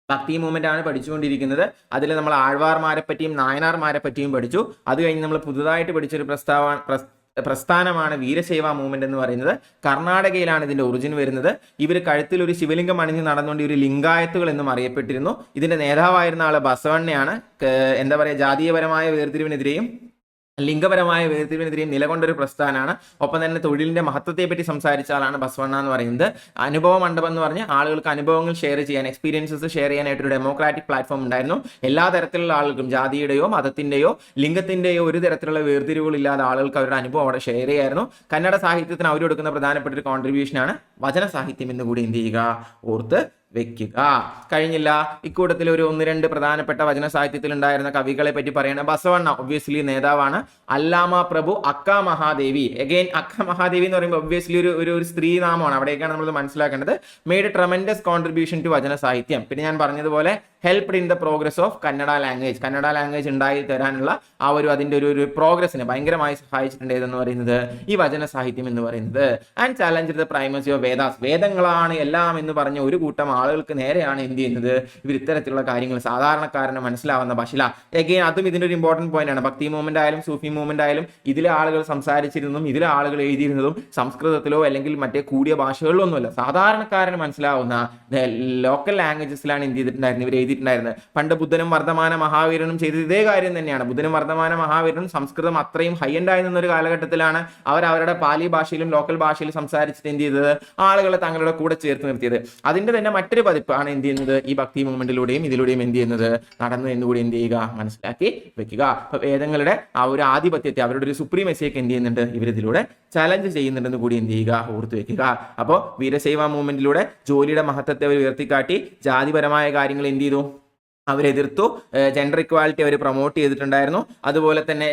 ഭക്തി മൂവ്മെന്റ് ആണ് പഠിച്ചുകൊണ്ടിരിക്കുന്നത്. അതിൽ നമ്മൾ ആഴ്വാർമാരെ പറ്റിയും നായനാർമാരെ പറ്റിയും പഠിച്ചു. അത് കഴിഞ്ഞ് നമ്മൾ പുതുതായിട്ട് പഠിച്ചൊരു പ്രസ്ഥാനമാണ് വീരശൈവ മൂവ്മെന്റ് എന്ന് പറയുന്നത്. കർണാടകയിലാണ് ഇതിന്റെ ഒറിജിൻ വരുന്നത്. ഇവർ കഴുത്തിൽ ഒരു ശിവലിംഗം അണിഞ്ഞ് നടന്നുകൊണ്ട് ഇവർ ലിംഗായത്തുകൾ എന്നും അറിയപ്പെട്ടിരുന്നു. ഇതിന്റെ നേതാവായിരുന്ന ആള് ബസവണ്ണയാണ്. എന്താ പറയുക, ജാതീയപരമായ വേർതിരിവിനെതിരെയും ലിംഗപരമായ വേർതിരിവിനെതിരെയും നിലകൊണ്ടൊരു പ്രസ്ഥാനമാണ്. ഒപ്പം തന്നെ തൊഴിലിന്റെ മഹത്വത്തെപ്പറ്റി സംസാരിച്ച ആളാണ് ബസവണ്ണ എന്ന് പറയുന്നത്. അനുഭവ മണ്ഡപം എന്ന് പറഞ്ഞ് ആളുകൾക്ക് അനുഭവങ്ങൾ ഷെയർ ചെയ്യാൻ, എക്സ്പീരിയൻസസ് ഷെയർ ചെയ്യാനായിട്ടൊരു ഡെമോക്രാറ്റിക് പ്ലാറ്റ്ഫോം ഉണ്ടായിരുന്നു. എല്ലാ തരത്തിലുള്ള ആളുകൾക്കും, ജാതിയുടെയോ മതത്തിന്റെയോ ലിംഗത്തിന്റെയോ ഒരു തരത്തിലുള്ള വേർതിരിവുകളില്ലാതെ ആളുകൾക്ക് അവരുടെ അനുഭവം അവിടെ ഷെയർ ചെയ്യായിരുന്നു. കന്നഡ സാഹിത്യത്തിന് അവർ കൊടുക്കുന്ന പ്രധാനപ്പെട്ട ഒരു കോൺട്രിബ്യൂഷനാണ് വചന സാഹിത്യം എന്ന് കൂടി എന്ത് ചെയ്യുക, ഓർത്ത് വെക്കുക. കഴിഞ്ഞില്ല, ഇക്കൂട്ടത്തിൽ ഒരു 1-2 പ്രധാനപ്പെട്ട വചന സാഹിത്യത്തിൽ ഉണ്ടായിരുന്ന കവികളെ പറ്റി പറയണ. ബസവണ്ണ ഒബ്വിയസ്ലി നേതാവാണ്. അല്ലാമ പ്രഭു, അക്ക മഹാദേവി. അഗൈൻ അക്ക മഹാദേവി എന്ന് പറയുമ്പോൾ ഒബ്വിയസ്ലി ഒരു സ്ത്രീ നാമമാണ്. അവിടേക്കാണ് നമ്മൾ മനസ്സിലാക്കേണ്ടത്. മെയ്ഡ് ട്രമെൻഡസ് കോൺട്രിബ്യൂഷൻ ടു വചന സാഹിത്യം. പിന്നെ ഞാൻ പറഞ്ഞതുപോലെ helped in the progress of Kannada language. Kannada language ഉണ്ടായി തരാനുള്ള ആ അതിന്റെ ഒരു പ്രോഗ്രസിനെ ഭയങ്കരമായി സഹായിച്ചിട്ടുണ്ട് എന്ന് പറയുന്നത് ഈ വചന സാഹിത്യം എന്ന് പറയുന്നത്. And challenge the primacy of Vedas. വേദങ്ങളാണ് എല്ലാം എന്ന് പറഞ്ഞ ഒരു കൂട്ടം ആളുകൾക്ക് നേരെയാണ് എന്ത് ചെയ്യുന്നത്, ഇവർ ഇത്തരത്തിലുള്ള കാര്യങ്ങൾ സാധാരണക്കാരന് മനസ്സിലാവുന്ന ഭാഷയില. എഗെയിൻ അതും ഇതിന്റെ ഒരു ഇമ്പോർട്ടന്റ് പോയിന്റ് ആണ്. ഭക്തി മൂവ്മെന്റ് ആയാലും സൂഫി മൂവ്മെന്റ് ആയാലും ഇതിലെ ആളുകൾ സംസാരിച്ചിരുന്നതും ഇതിലെ ആളുകൾ എഴുതിയിരുന്നതും സംസ്കൃതത്തിലോ അല്ലെങ്കിൽ മറ്റേ കൂടിയ ഭാഷകളിലോ ഒന്നുമല്ല, സാധാരണക്കാരന് മനസ്സിലാവുന്ന ലോക്കൽ ലാംഗ്വേജസിലാണ് എന്ത് ചെയ്തിട്ടുണ്ടായിരുന്നത്, ഇവർ എഴുതിയിട്ടുണ്ടായിരുന്നത്. പണ്ട് ബുദ്ധനും വർദ്ധമാന മഹാവീരനും ചെയ്തത് ഇതേ കാര്യം തന്നെയാണ്. ബുദ്ധനും വർദ്ധമാന മഹാവീരനും സംസ്കൃതം അത്രയും ഹൈ എൻഡ് ആയി നിന്നൊരു കാലഘട്ടത്തിലാണ് അവരുടെ പാലി ഭാഷയിലും ലോക്കൽ ഭാഷയിലും സംസാരിച്ചിട്ട് എന്ത് ചെയ്തത്, ആളുകളെ തങ്ങളുടെ കൂടെ ചേർത്ത് നിർത്തിയത്. അതിന്റെ തന്നെ മറ്റൊരു പതിപ്പാണ് എന്ത് ചെയ്യുന്നത്, ഈ ഭക്തി മൂവ്മെന്റിലൂടെയും ഇതിലൂടെയും എന്ത് ചെയ്യുന്നത്, നടന്നു എന്നുകൂടി എന്ത് ചെയ്യുക, മനസ്സിലാക്കി വെക്കുക. അപ്പൊ വേദങ്ങളുടെ ആ ഒരു ആധിപത്യത്തെ, അവരുടെ ഒരു സുപ്രീമസിയൊക്കെ എന്ത് ചെയ്യുന്നുണ്ട്, ഇവരിതിലൂടെ ചലഞ്ച് ചെയ്യുന്നുണ്ടെന്ന് കൂടി എന്ത് ചെയ്യുക, ഓർത്തു വെക്കുക. അപ്പോൾ വീരശൈവ മൂവ്മെന്റിലൂടെ ജോലിയുടെ മഹത്വത്തെ അവർ ഉയർത്തിക്കാട്ടി, ജാതിപരമായ കാര്യങ്ങൾ എന്ത് ചെയ്തു, അവരെതിർത്തു. ജെൻഡർ ഇക്വാലിറ്റി അവർ പ്രൊമോട്ട് ചെയ്തിട്ടുണ്ടായിരുന്നു. അതുപോലെ തന്നെ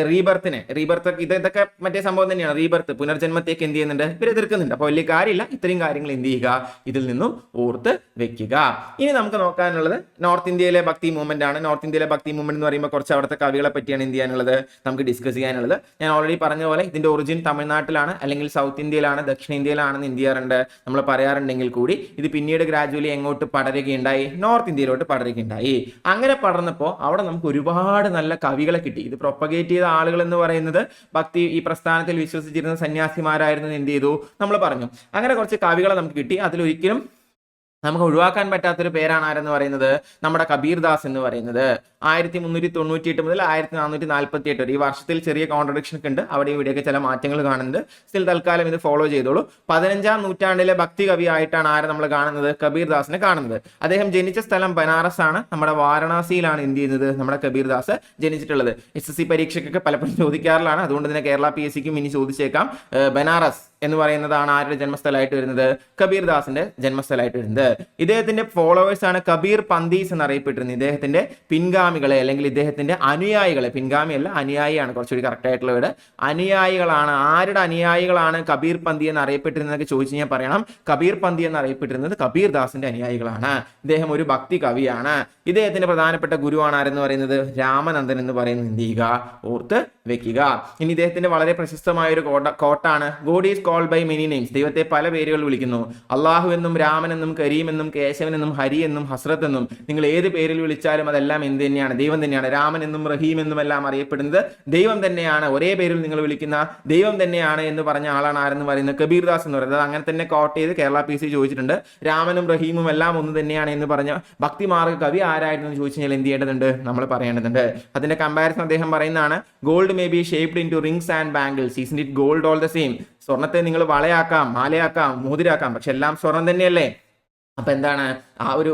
റീബർത്ത് ഇതൊക്കെ മറ്റേ സംഭവം തന്നെയാണ്. റീബർത്ത്, പുനർജന്മത്തേക്ക് എന്ത് ചെയ്യുന്നുണ്ട്, ഇവർ എതിർക്കുന്നുണ്ട്. അപ്പോൾ വലിയ കാര്യമില്ല, ഇത്രയും കാര്യങ്ങൾ എന്ത് ചെയ്യുക, ഇതിൽ നിന്നും ഓർത്ത് വെക്കുക. ഇനി നമുക്ക് നോക്കാനുള്ളത് നോർത്ത് ഇന്ത്യയിലെ ഭക്തി മൂവ്മെന്റ് ആണ്. നോർത്ത് ഇന്ത്യയിലെ ഭക്തി മൂവ്മെന്റ് എന്ന് പറയുമ്പോൾ കുറച്ച് അവിടുത്തെ കവികളെ പറ്റിയാണ് എന്ത് ചെയ്യാനുള്ളത്, നമുക്ക് ഡിസ്കസ് ചെയ്യാനുള്ളത്. ഞാൻ ഓൾറെഡി പറഞ്ഞ പോലെ ഇതിന്റെ ഒറിജിൻ തമിഴ്നാട്ടിലാണ് അല്ലെങ്കിൽ സൗത്ത് ഇന്ത്യയിലാണ്, ദക്ഷിണേന്ത്യയിലാണെന്ന് എന്ത് ചെയ്യാറുണ്ട്, നമ്മൾ പറയാറുണ്ടെങ്കിൽ കൂടി ഇത് പിന്നീട് ഗ്രാജുവലി എങ്ങോട്ട് പടരുകയുണ്ടായി, നോർത്ത് ഇന്ത്യയിലോട്ട് പടരുകയുണ്ടായി. അങ്ങനെ പടർന്നപ്പോൾ അവിടെ നമുക്ക് ഒരുപാട് നല്ല കവികളെ കിട്ടി. ഇത് പ്രൊപ്പഗേറ്റ് ചെയ്ത ആളുകൾ എന്ന് പറയുന്നത് ഈ പ്രസ്ഥാനത്തിൽ വിശ്വസിച്ചിരുന്ന സന്യാസിമാരായിരുന്നു. എന്ത് ചെയ്തു, നമ്മൾ പറഞ്ഞു. അങ്ങനെ കുറച്ച് കവികളെ നമുക്ക് കിട്ടി. അതിലൊരിക്കലും നമുക്ക് ഒഴിവാക്കാൻ പറ്റാത്തൊരു പേരാണ് ആരെന്ന് പറയുന്നത്, നമ്മുടെ കബീർദാസ് എന്ന് പറയുന്നത്. 1398 മുതൽ 1448 വരെ, ഈ വർഷത്തിൽ ചെറിയ കോൺട്രഡിക്ഷൻ ഒക്കെ ഉണ്ട്, അവിടെ ഇവിടെയൊക്കെ ചില മാറ്റങ്ങൾ കാണുന്നുണ്ട്. സ്റ്റിൽ തൽക്കാലം ഇത് ഫോളോ ചെയ്തോളൂ. 15-ാം നൂറ്റാണ്ടിലെ ഭക്തി കവി ആയിട്ടാണ് ആരെ നമ്മൾ കാണുന്നത്, കബീർദാസിനെ കാണുന്നത്. അദ്ദേഹം ജനിച്ച സ്ഥലം ബനാറസ് ആണ്. നമ്മുടെ വാരണാസിയിലാണ് എന്ത് ചെയ്യുന്നത്, നമ്മുടെ കബീർദാസ് ജനിച്ചിട്ടുള്ളത്. SSC പരീക്ഷയ്ക്കൊക്കെ പലപ്പോഴും ചോദിക്കാറുള്ളതാണ്. അതുകൊണ്ട് തന്നെ കേരള PSCക്കും ഇനി ചോദിച്ചേക്കാം. ബനാറസ് എന്ന് പറയുന്നതാണ് ആരുടെ ജന്മസ്ഥലമായിട്ട് വരുന്നത്, കബീർദാസിന്റെ ജന്മസ്ഥലമായിട്ട് വരുന്നത്. ഇദ്ദേഹത്തിന്റെ ഫോളോവേഴ്സ് ആണ് കബീർ പന്തീസ് എന്നറിയപ്പെട്ടിരുന്നത്. ഇദ്ദേഹത്തിന്റെ പിൻഗാമികളെ അല്ലെങ്കിൽ ഇദ്ദേഹത്തിന്റെ അനുയായികളെ, പിൻഗാമിയല്ല അനുയായിയാണ് കുറച്ചുകൂടി കറക്റ്റ് ആയിട്ടുള്ള വീട്, അനുയായികളാണ്. ആരുടെ അനുയായികളാണ് കബീർ പന്തി എന്ന് അറിയപ്പെട്ടിരുന്നതൊക്കെ ചോദിച്ചു ഞാൻ പറയണം. കബീർ പന്തി എന്ന് അറിയപ്പെട്ടിരുന്നത് കബീർദാസിന്റെ അനുയായികളാണ്. ഇദ്ദേഹം ഒരു ഭക്തി കവിയാണ്. ഇദ്ദേഹത്തിന്റെ പ്രധാനപ്പെട്ട ഗുരുവാണ് ആരെന്ന് പറയുന്നത്, രാമനന്ദൻ എന്ന് പറയുന്നത് എന്ത് ചെയ്യുക, ഓർത്ത് വെക്കുക. ഇനി ഇദ്ദേഹത്തിന്റെ വളരെ പ്രശസ്തമായ ഒരു കോട്ടാണ്, God is called by many names. ദൈവത്തെ പല പേരുകൾ വിളിക്കുന്നു. അള്ളാഹു എന്നും രാമൻ എന്നും കരീം എന്നും കേശവൻ എന്നും ഹരി എന്നും ഹസ്രത്ത് എന്നും, നിങ്ങൾ ഏത് പേരിൽ വിളിച്ചാലും അതെല്ലാം എന്ത് തന്നെയാണ്, ദൈവം തന്നെയാണ്. രാമൻ എന്നും റഹീം എന്നും എല്ലാം അറിയപ്പെടുന്നത് ദൈവം തന്നെയാണ്. ഒരേ പേരിൽ നിങ്ങൾ വിളിക്കുന്ന ദൈവം തന്നെയാണ് എന്ന് പറഞ്ഞ ആളാണ് ആരെന്ന് പറയുന്നത്, കബീർദാസ് എന്ന് പറയുന്നത്. അങ്ങനെ തന്നെ കോട്ട് ചെയ്ത് കേരള PSC ചോദിച്ചിട്ടുണ്ട്. രാമനും റഹീമും എല്ലാം ഒന്ന് തന്നെയാണ് എന്ന് പറഞ്ഞ ഭക്തിമാർഗ കവി ആരായിരുന്നു എന്ന് ചോദിച്ചു കഴിഞ്ഞാൽ എന്ത് ചെയ്യേണ്ടതുണ്ട്, നമ്മൾ പറയേണ്ടതുണ്ട്. അതിന്റെ കമ്പാരിസൺ അദ്ദേഹം പറയുന്നതാണ്, gold may be shaped into rings and bangles, isn't it gold all the same. സ്വർണ്ണത്തെ നിങ്ങൾ വളയാക്കാം, മാലയാക്കാം, മോതിരാക്കാം, പക്ഷെ എല്ലാം സ്വർണം തന്നെയല്ലേ. അപ്പൊ എന്താണ് ആ ഒരു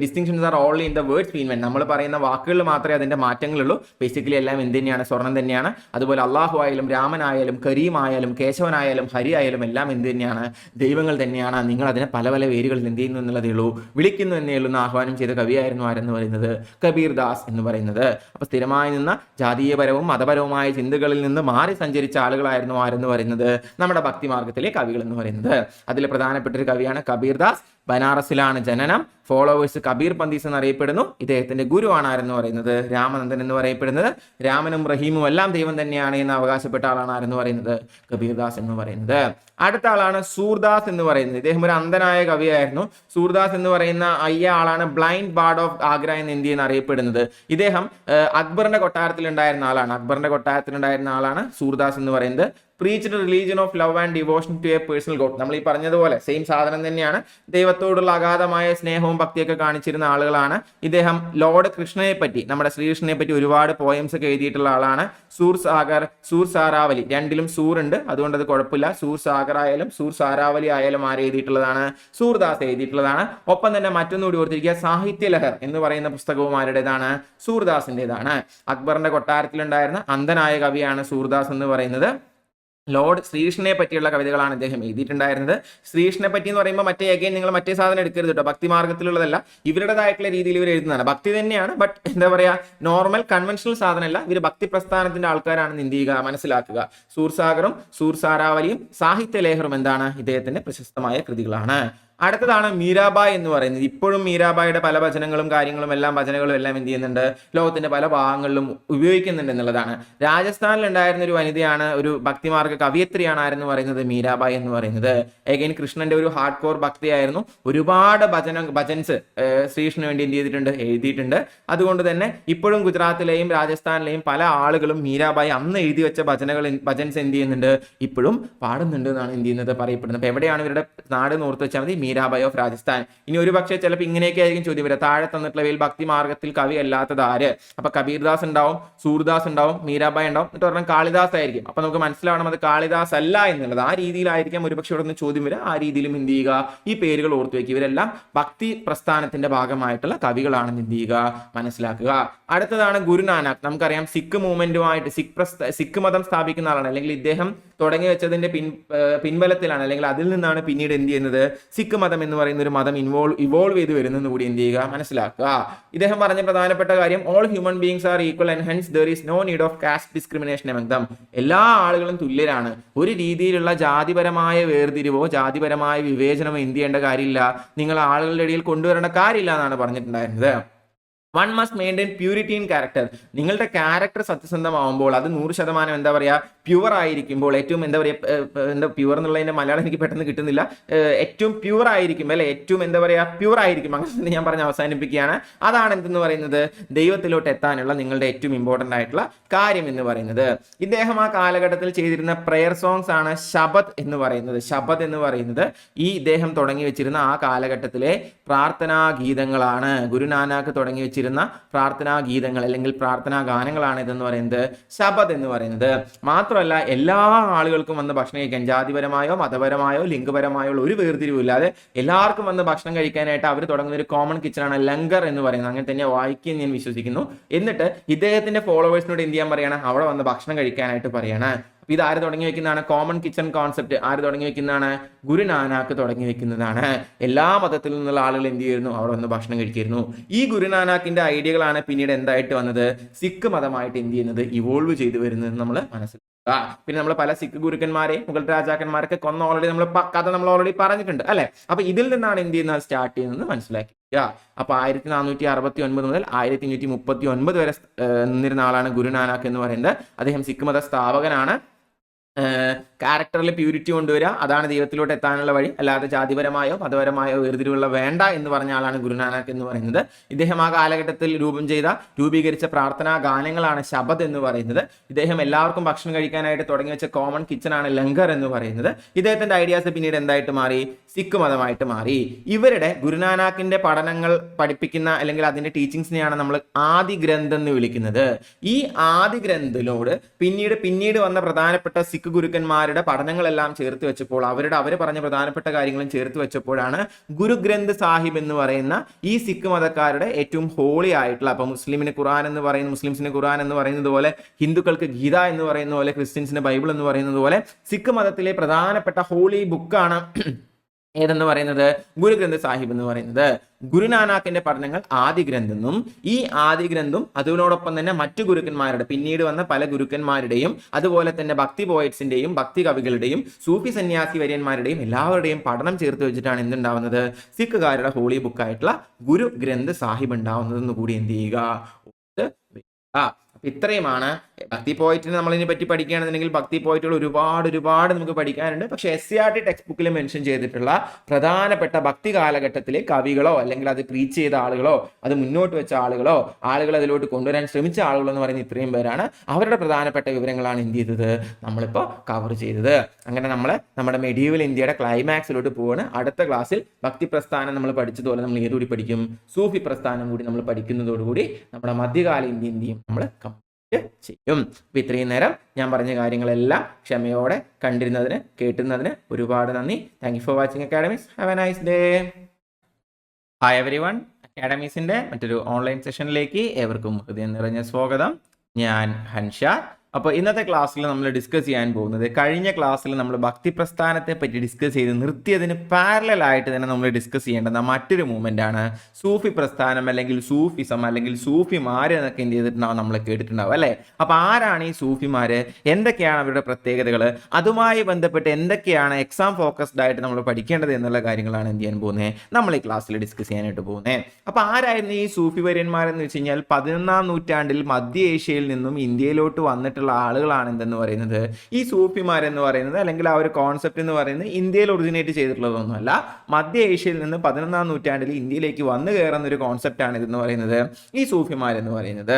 distinctions are only in the words mean. നമ്മൾ പറയുന്ന വാക്കുകളിൽ മാത്രമേ അതിന്റെ മാറ്റങ്ങളുള്ളൂ. ബേസിക്കലി എല്ലാം എന്ത് തന്നെയാണ്, സ്വർണം തന്നെയാണ്. അതുപോലെ അള്ളാഹു ആയാലും രാമനായാലും കരീം ആയാലും കേശവനായാലും ഹരി ആയാലും എല്ലാം എന്ത് തന്നെയാണ്, ദൈവങ്ങൾ തന്നെയാണ്. നിങ്ങൾ അതിനെ പല പല പേരുകളിൽ എന്ത് ചെയ്യുന്നു എന്നുള്ളതേ ഉള്ളൂ, വിളിക്കുന്നു എന്നേ ഉള്ളൂ എന്ന് ആഹ്വാനം ചെയ്ത കവിയായിരുന്നു ആരെന്ന് പറയുന്നത്, കബീർദാസ് എന്ന് പറയുന്നത്. അപ്പൊ സ്ഥിരമായി നിന്ന ജാതീയപരവും മതപരവുമായ ചിന്തകളിൽ നിന്ന് മാറി സഞ്ചരിച്ച ആളുകളായിരുന്നു ആരെന്ന് പറയുന്നത്, നമ്മുടെ ഭക്തിമാർഗത്തിലെ കവികൾ എന്ന് പറയുന്നത്. അതിൽ പ്രധാനപ്പെട്ട ഒരു കവിയാണ് കബീർദാസ്. ബനാറസിലാണ് ജനനം. ഫോളോവേഴ്സ് കബീർ പന്തീസ് എന്നറിയപ്പെടുന്നു. ഇദ്ദേഹത്തിന്റെ ഗുരുവാണ് ആരെന്ന് പറയുന്നത്, രാമനന്ദൻ എന്ന് പറയപ്പെടുന്നത്. രാമനും റഹീമും എല്ലാം ദൈവം തന്നെയാണ് എന്ന് അവകാശപ്പെട്ട ആളാണ് ആരെന്ന് പറയുന്നത്, കബീർദാസ് എന്ന് പറയുന്നത്. അടുത്ത ആളാണ് സൂർദാസ് എന്ന് പറയുന്നത്. ഇദ്ദേഹം ഒരു അന്ധനായ കവിയായിരുന്നു. സൂർദാസ് എന്ന് പറയുന്ന ആളാണ് ബ്ലൈൻഡ് ബാർഡ് ഓഫ് ആഗ്ര എന്ന് ഇന്ത്യയിൽ അറിയപ്പെടുന്നത്. ഇദ്ദേഹം അക്ബറിന്റെ കൊട്ടാരത്തിൽ ഉണ്ടായിരുന്ന ആളാണ് സൂർദാസ് എന്ന് പറയുന്നത്. Preached religion of love and devotion to a personal God. നമ്മൾ ഈ പറഞ്ഞതുപോലെ സെയിം സാധനം തന്നെയാണ്. ദൈവത്തോടുള്ള അഗാധമായ സ്നേഹവും ഭക്തിയൊക്കെ കാണിച്ചിരുന്ന ആളുകളാണ്. ഇദ്ദേഹം ലോർഡ് കൃഷ്ണനെ പറ്റി, നമ്മുടെ ശ്രീകൃഷ്ണനെ പറ്റി ഒരുപാട് പോയംസ് ഒക്കെ എഴുതിയിട്ടുള്ള ആളാണ്. സൂർ സാരാവലി, രണ്ടിലും സൂർ ഉണ്ട്, അതുകൊണ്ട് അത് കുഴപ്പമില്ല. സൂർ സാഗർ ആയാലും സൂർ സാരാവലി ആയാലും ആര് എഴുതിയിട്ടുള്ളതാണ്? സൂർദാസ് എഴുതിയിട്ടുള്ളതാണ്. ഒപ്പം തന്നെ മറ്റൊന്നുകൂടി ഓർത്തിരിക്കുക, സാഹിത്യലഹർ എന്ന് പറയുന്ന പുസ്തകവും ആരുടേതാണ്? സൂർദാസിൻ്റെതാണ്. അക്ബറിന്റെ കൊട്ടാരത്തിലുണ്ടായിരുന്ന അന്ധനായ കവിയാണ് സൂർദാസ് എന്ന് പറയുന്നത്. ലോർഡ് ശ്രീകൃഷ്ണനെ പറ്റിയുള്ള കവിതകളാണ് ഇദ്ദേഹം എഴുതിയിട്ടുണ്ടായിരുന്നത്. ശ്രീകൃഷ്ണനെ പറ്റി എന്ന് പറയുമ്പോൾ നിങ്ങൾ മറ്റേ സാധനം എടുക്കരുത് കേട്ടോ, ഭക്തി മാർഗത്തിലുള്ളതല്ല. ഇവരുടേതായിട്ടുള്ള രീതിയിൽ ഇവർ എഴുതുന്നതാണ്. ഭക്തി തന്നെയാണ്, ബട്ട് എന്താ പറയുക, നോർമൽ കൺവെൻഷണൽ സാധനമല്ല. ഇവർ ഭക്തി പ്രസ്ഥാനത്തിന്റെ ആൾക്കാരാണെന്ന് എന്ത് ചെയ്യുക, മനസ്സിലാക്കുക. സൂർസാഗറും സൂർ സാരാവലിയും സാഹിത്യലേഖറും എന്താണ്? ഇദ്ദേഹത്തിന്റെ പ്രശസ്തമായ കൃതികളാണ്. അടുത്തതാണ് മീരാബായ് എന്ന് പറയുന്നത്. ഇപ്പോഴും മീരാബായുടെ പല വചനങ്ങളും ഭജനകളും എല്ലാം എന്ത് ചെയ്യുന്നുണ്ട്? ലോകത്തിന്റെ പല ഭാഗങ്ങളിലും ഉപയോഗിക്കുന്നുണ്ട് എന്നുള്ളതാണ്. രാജസ്ഥാനിൽ ഉണ്ടായിരുന്ന ഒരു വനിതയാണ്, ഒരു ഭക്തിമാർഗ കവിയത്രിയാണ് ആരെന്ന് പറയുന്നത്? മീരാബായ് എന്ന് പറയുന്നത്. എഗൈൻ കൃഷ്ണന്റെ ഒരു ഹാർഡ് കോർ ഭക്തിയായിരുന്നു. ഒരുപാട് ഭജൻസ് ശ്രീകൃഷ്ണന് വേണ്ടി എന്ത് ചെയ്തിട്ടുണ്ട്? എഴുതിയിട്ടുണ്ട്. അതുകൊണ്ട് തന്നെ ഇപ്പോഴും ഗുജറാത്തിലെയും രാജസ്ഥാനിലെയും പല ആളുകളും മീരാബായ് അന്ന് എഴുതി വെച്ച ഭജൻസ് എന്ത് ചെയ്യുന്നുണ്ട്? ഇപ്പോഴും പാടുന്നുണ്ട് എന്നാണ് എന്ത് ചെയ്യുന്നത്? പറയപ്പെടുന്നത്. അപ്പൊ എവിടെയാണ് ഇവരുടെ നാട് എന്ന് ഓർത്ത് വെച്ചാൽ മതി, മീരാബായ് ഓഫ് രാജസ്ഥാൻ. ഇനി ഒരു പക്ഷേ ചിലപ്പോൾ ഇങ്ങനെയൊക്കെ ആയിരിക്കും ചോദ്യം വരിക, താഴെ തന്നിട്ടുള്ളവയിൽ ഭക്തി മാർഗത്തിൽ കവി അല്ലാത്തത് ആര്? അപ്പൊ കബീർദാസ് ഉണ്ടാവും, സൂർദാസ് ഉണ്ടാവും, മീരാബായ് ഉണ്ടാവും, എന്നിട്ട് പറഞ്ഞാൽ കാളിദാസ് ആയിരിക്കും. അപ്പൊ നമുക്ക് മനസ്സിലാവണം അത് കാളിദാസ് അല്ല എന്നുള്ളത്. ആ രീതിയിലായിരിക്കാം ഒരുപക്ഷെ ഇവിടെ നിന്ന് ചോദ്യം വരിക. ആ രീതിയിലും എന്ത് ചെയ്യുക? ഈ പേരുകൾ ഓർത്തു വയ്ക്കുക. ഇവരെല്ലാം ഭക്തി പ്രസ്ഥാനത്തിന്റെ ഭാഗമായിട്ടുള്ള കവികളാണെന്ന് എന്ത് ചെയ്യുക? മനസ്സിലാക്കുക. അടുത്തതാണ് ഗുരുനാനാക്ക്. നമുക്കറിയാം സിഖ് മൂവ്മെന്റുമായിട്ട് സിഖ് മതം സ്ഥാപിക്കുന്ന ആളാണ്, അല്ലെങ്കിൽ ഇദ്ദേഹം തുടങ്ങി വെച്ചതിന്റെ പിൻബലത്തിലാണ്, അല്ലെങ്കിൽ അതിൽ നിന്നാണ് പിന്നീട് എന്ത് ചെയ്യുന്നത്? സിഖ് മതം എന്ന് പറയുന്ന ഒരു മതം ഇവോൾവ് ചെയ്ത് വരുന്നെന്ന് കൂടി എന്ത് ചെയ്യുക? മനസ്സിലാക്കുക. ഇദ്ദേഹം പറഞ്ഞ പ്രധാനപ്പെട്ട കാര്യം, all human beings are equal and hence there is no need of caste discrimination among them. എല്ലാ ആളുകളും തുല്യരാണ്. ഒരു രീതിയിലുള്ള ജാതിപരമായ വേർതിരിവോ ജാതിപരമായ വിവേചനമോ എന്ത് ചെയ്യേണ്ട കാര്യമില്ല, നിങ്ങൾ ആളുകളുടെ ഇടയിൽ കൊണ്ടുവരേണ്ട കാര്യമില്ല എന്നാണ് പറഞ്ഞിട്ടുണ്ടായിരുന്നത്. One must maintain purity in character. നിങ്ങളുടെ ക്യാരക്ടർ സത്യസന്ധമാവുമ്പോൾ, അത് 100% എന്താ പറയുക, പ്യുവർ ആയിരിക്കുമ്പോൾ, ഏറ്റവും എന്താ പറയുക, പ്യുവർ എന്നുള്ളതിന്റെ മലയാളം എനിക്ക് പെട്ടെന്ന് കിട്ടുന്നില്ല, ഏറ്റവും പ്യുവർ ആയിരിക്കും അല്ലെ, ഏറ്റവും എന്താ പറയുക, പ്യുവർ ആയിരിക്കും, അങ്ങനെ ഞാൻ പറഞ്ഞ് അവസാനിപ്പിക്കുകയാണ്. അതാണ് എന്തെന്ന് പറയുന്നത്? ദൈവത്തിലോട്ട് എത്താനുള്ള നിങ്ങളുടെ ഏറ്റവും ഇമ്പോർട്ടൻ്റ് ആയിട്ടുള്ള കാര്യം എന്ന് പറയുന്നത്. ഇദ്ദേഹം ആ കാലഘട്ടത്തിൽ ചെയ്തിരുന്ന പ്രെയർ സോങ്സ് ആണ് ശബദ് എന്ന് പറയുന്നത്. ശബദ് എന്ന് പറയുന്നത് ഈ ഇദ്ദേഹം തുടങ്ങി വെച്ചിരുന്ന ആ കാലഘട്ടത്തിലെ പ്രാർത്ഥനാ ഗീതങ്ങളാണ്. ഗുരുനാനാക്ക് തുടങ്ങി വെച്ചിരുന്ന പ്രാർത്ഥനാ ഗീതങ്ങൾ അല്ലെങ്കിൽ പ്രാർത്ഥനാ ഗാനങ്ങളാണ് ഇതെന്ന് പറയുന്നത്, ശബദ് എന്ന് പറയുന്നത്. മാത്രമല്ല എല്ലാ ആളുകൾക്കും വന്ന് ഭക്ഷണം കഴിക്കാൻ, ജാതിപരമായോ മതപരമായോ ലിംഗപരമായോ ഒരു വേർതിരിവില്ലാതെ എല്ലാവർക്കും വന്ന് ഭക്ഷണം കഴിക്കാനായിട്ട് അവർ തുടങ്ങുന്ന ഒരു കോമൺ കിച്ചണാണ് ലങ്കർ എന്ന് പറയുന്നത്. അങ്ങനെ തന്നെ വായിക്കാൻ ഞാൻ വിശ്വസിക്കുന്നു. എന്നിട്ട് ഇദ്ദേഹത്തിന്റെ ഫോളോവേഴ്സിനോട് എന്ത് ചെയ്യാൻ പറയണം? അവിടെ വന്ന് ഭക്ഷണം കഴിക്കാനായിട്ട് പറയണം. ഇത് ആര് തുടങ്ങി വെക്കുന്നതാണ്? കോമൺ കിച്ചൺ കോൺസെപ്റ്റ് ആര് തുടങ്ങി വെക്കുന്നതാണ്? ഗുരുനാനാക്ക് തുടങ്ങി വെക്കുന്നതാണ്. എല്ലാ മതത്തിൽ നിന്നുള്ള ആളുകൾ എന്ത് ചെയ്യുന്നു? അവിടെ വന്ന് ഭക്ഷണം കഴിക്കുന്നു. ഈ ഗുരുനാനാക്കിന്റെ ഐഡിയകളാണ് പിന്നീട് എന്തായിട്ട് വന്നത്? സിഖ് മതമായിട്ട് എന്ത് ചെയ്യുന്നത്? ഇവോൾവ് ചെയ്തു വരുന്നത് നമ്മൾ മനസ്സിലാക്കുക. പിന്നെ നമ്മൾ പല സിഖ് ഗുരുക്കന്മാരെയും മുഗൾ രാജാക്കന്മാരൊക്കെ കൊന്ന കഥ നമ്മൾ ഓൾറെഡി പറഞ്ഞിട്ടുണ്ട് അല്ലെ. അപ്പൊ ഇതിൽ നിന്നാണ് എന്ത് ചെയ്യുന്നത്? സ്റ്റാർട്ട് ചെയ്യുന്നത് മനസ്സിലാക്കി. അപ്പൊ 1469 മുതൽ 1539 വരെ നിന്നിരുന്ന ആളാണ് ഗുരുനാനാക്ക് എന്ന് പറയുന്നത്. അദ്ദേഹം സിഖ് മത സ്ഥാപകനാണ്. ക്യാരക്ടറിൽ പ്യൂരിറ്റി കൊണ്ടുവരിക, അതാണ് ദൈവത്തിലോട്ട് എത്താനുള്ള വഴി, അല്ലാതെ ജാതിപരമായോ മതപരമായോ വേർതിരിവുള്ള വേണ്ട എന്ന് പറഞ്ഞ ആളാണ് ഗുരുനാനാക്ക് എന്ന് പറയുന്നത്. ഇദ്ദേഹം ആ കാലഘട്ടത്തിൽ രൂപീകരിച്ച പ്രാർത്ഥനാ ഗാനങ്ങളാണ് ശബദ് എന്ന് പറയുന്നത്. ഇദ്ദേഹം എല്ലാവർക്കും ഭക്ഷണം കഴിക്കാനായിട്ട് തുടങ്ങി വെച്ച കോമൺ കിച്ചൺ ആണ് ലങ്കർ എന്ന് പറയുന്നത്. ഇദ്ദേഹത്തിന്റെ ഐഡിയാസ് പിന്നീട് എന്തായിട്ട് മാറി? സിഖ് മതമായിട്ട് മാറി. ഇവരുടെ ഗുരുനാനാക്കിന്റെ പഠനങ്ങൾ പഠിപ്പിക്കുന്ന അല്ലെങ്കിൽ അതിന്റെ ടീച്ചിങ്സിനെയാണ് നമ്മൾ ആദി ഗ്രന്ഥം എന്ന് വിളിക്കുന്നത്. ഈ ആദി ഗ്രന്ഥത്തിനോട് പിന്നീട് വന്ന പ്രധാനപ്പെട്ട സിഖ് ഗുരുക്കന്മാരുടെ പഠനങ്ങളെല്ലാം ചേർത്ത് വെച്ചപ്പോൾ, അവർ പറഞ്ഞ പ്രധാനപ്പെട്ട കാര്യങ്ങളും ചേർത്ത് വെച്ചപ്പോഴാണ് ഗുരു ഗ്രന്ഥ് സാഹിബ് എന്ന് പറയുന്ന ഈ സിഖ് മതക്കാരുടെ ഏറ്റവും ഹോളി ആയിട്ടുള്ള, അപ്പൊ മുസ്ലിംസിന് ഖുറാൻ എന്ന് പറയുന്നത് പോലെ, ഹിന്ദുക്കൾക്ക് ഗീത എന്ന് പറയുന്ന പോലെ, ക്രിസ്ത്യൻസിന് ബൈബിൾ എന്ന് പറയുന്നത് പോലെ, സിഖ് മതത്തിലെ പ്രധാനപ്പെട്ട ഹോളി ബുക്കാണ് ഏതെന്ന് പറയുന്നത്? ഗുരു ഗ്രന്ഥ് സാഹിബ് എന്ന് പറയുന്നത്. ഗുരുനാനാക്കിന്റെ പഠനങ്ങൾ ആദി ഗ്രന്ഥെന്നും, ഈ ആദി ഗ്രന്ഥം അതിനോടൊപ്പം തന്നെ മറ്റു ഗുരുക്കന്മാരുടെ, പിന്നീട് വന്ന പല ഗുരുക്കന്മാരുടെയും, അതുപോലെ തന്നെ ഭക്തി പോയറ്റ്സിന്റെയും ഭക്തി കവികളുടെയും സൂഫി സന്യാസി വര്യന്മാരുടെയും എല്ലാവരുടെയും പഠനം ചേർത്ത് വെച്ചിട്ടാണ് എന്തുണ്ടാവുന്നത്? സിഖുകാരുടെ ഹോളി ബുക്കായിട്ടുള്ള ഗുരു ഗ്രന്ഥ് സാഹിബ് ഉണ്ടാവുന്നതെന്ന് കൂടി എന്ത് ചെയ്യുക? ഇത്രയുമാണ് ഭക്തി പോയിറ്റിനെ നമ്മളിതിനെ പറ്റി പഠിക്കുകയാണെന്നുണ്ടെങ്കിൽ ഭക്തി പോയിറ്റുകൾ ഒരുപാട് നമുക്ക് പഠിക്കാനുണ്ട്. പക്ഷേ SCERT ടെക്സ്റ്റ് ബുക്കിൽ മെൻഷൻ ചെയ്തിട്ടുള്ള പ്രധാനപ്പെട്ട ഭക്തി കാലഘട്ടത്തിലെ കവികളോ അല്ലെങ്കിൽ അത് പ്രീച്ച് ചെയ്ത ആളുകളോ അത് മുന്നോട്ട് വെച്ച ആളുകളോ ആളുകൾ അതിലോട്ട് കൊണ്ടുവരാൻ ശ്രമിച്ച ആളുകളോ എന്ന് പറയുന്ന ഇത്രയും പേരാണ്. അവരുടെ പ്രധാനപ്പെട്ട വിവരങ്ങളാണ് എന്ത് ചെയ്തത് നമ്മളിപ്പോൾ കവർ ചെയ്തത്. അങ്ങനെ നമ്മൾ നമ്മുടെ മെഡീവൽ ഇന്ത്യയുടെ ക്ലൈമാക്സിലോട്ട് പോവാണ്. അടുത്ത ക്ലാസ്സിൽ ഭക്തി പ്രസ്ഥാനം നമ്മൾ പഠിച്ചതുപോലെ നമ്മൾ ഏതുകൂടി പഠിക്കും, സൂഫി പ്രസ്ഥാനം കൂടി നമ്മൾ പഠിക്കുന്നതോടുകൂടി നമ്മുടെ മധ്യകാല ഇന്ത്യയും നമ്മൾ ചെയ്യും. അപ്പൊ ഇത്രയും നേരം ഞാൻ പറഞ്ഞ കാര്യങ്ങളെല്ലാം ക്ഷമയോടെ കണ്ടിരുന്നതിന് കേട്ടുന്നതിന് ഒരുപാട് നന്ദി. Thank you for watching academics. Have a nice day. Hi everyone, അക്കാഡമീസിന്റെ മറ്റൊരു ഓൺലൈൻ സെഷനിലേക്ക് ഏവർക്കും ഹൃദയം നിറഞ്ഞ സ്വാഗതം. ഞാൻ ഹൻഷാർ. അപ്പോൾ ഇന്നത്തെ ക്ലാസ്സിൽ നമ്മൾ ഡിസ്കസ് ചെയ്യാൻ പോകുന്നത്, കഴിഞ്ഞ ക്ലാസ്സിൽ നമ്മൾ ഭക്തി പ്രസ്ഥാനത്തെ പറ്റി ഡിസ്കസ് ചെയ്ത് നിർത്തിയതിന് പാരലായിട്ട് തന്നെ നമ്മൾ ഡിസ്കസ് ചെയ്യേണ്ടുന്ന മറ്റൊരു മൂവ്മെന്റ് ആണ് സൂഫി പ്രസ്ഥാനം അല്ലെങ്കിൽ സൂഫിസം അല്ലെങ്കിൽ സൂഫിമാര് എന്നൊക്കെ എന്ത് ചെയ്തിട്ടുണ്ടാവും നമ്മൾ കേട്ടിട്ടുണ്ടാവും അല്ലേ. അപ്പോൾ ആരാണ് ഈ സൂഫിമാര്, എന്തൊക്കെയാണ് അവരുടെ പ്രത്യേകതകൾ, അതുമായി ബന്ധപ്പെട്ട് എന്തൊക്കെയാണ് എക്സാം ഫോക്കസ്ഡ് ആയിട്ട് നമ്മൾ പഠിക്കേണ്ടത് എന്നുള്ള കാര്യങ്ങളാണ് എന്ത് ചെയ്യാൻ പോകുന്നത് നമ്മൾ ഈ ക്ലാസ്സിൽ ഡിസ്കസ് ചെയ്യാനായിട്ട് പോകുന്നത്. അപ്പോൾ ആരായിരുന്നു ഈ സൂഫി വര്യന്മാരെന്ന് വെച്ച് കഴിഞ്ഞാൽ 11ാം നൂറ്റാണ്ടിൽ മധ്യ ഏഷ്യയിൽ നിന്നും ഇന്ത്യയിലോട്ട് വന്നിട്ട് ആളുകളാണ് എന്തെന്ന് പറയുന്നത് ഈ സൂഫിമാരെന്ന് പറയുന്നത്, അല്ലെങ്കിൽ ആ ഒരു കോൺസെപ്റ്റ് എന്ന് പറയുന്നത് ഇന്ത്യയിൽ ഒറിജിനേറ്റ് ചെയ്തിട്ടുള്ളതൊന്നുമല്ല. മധ്യ ഏഷ്യയിൽ നിന്ന് 11ാം നൂറ്റാണ്ടിൽ ഇന്ത്യയിലേക്ക് വന്നു കയറുന്ന ഒരു കോൺസെപ്റ്റാണ് ഇതെന്ന് പറയുന്നത് ഈ സൂഫിമാരെന്ന് പറയുന്നത്.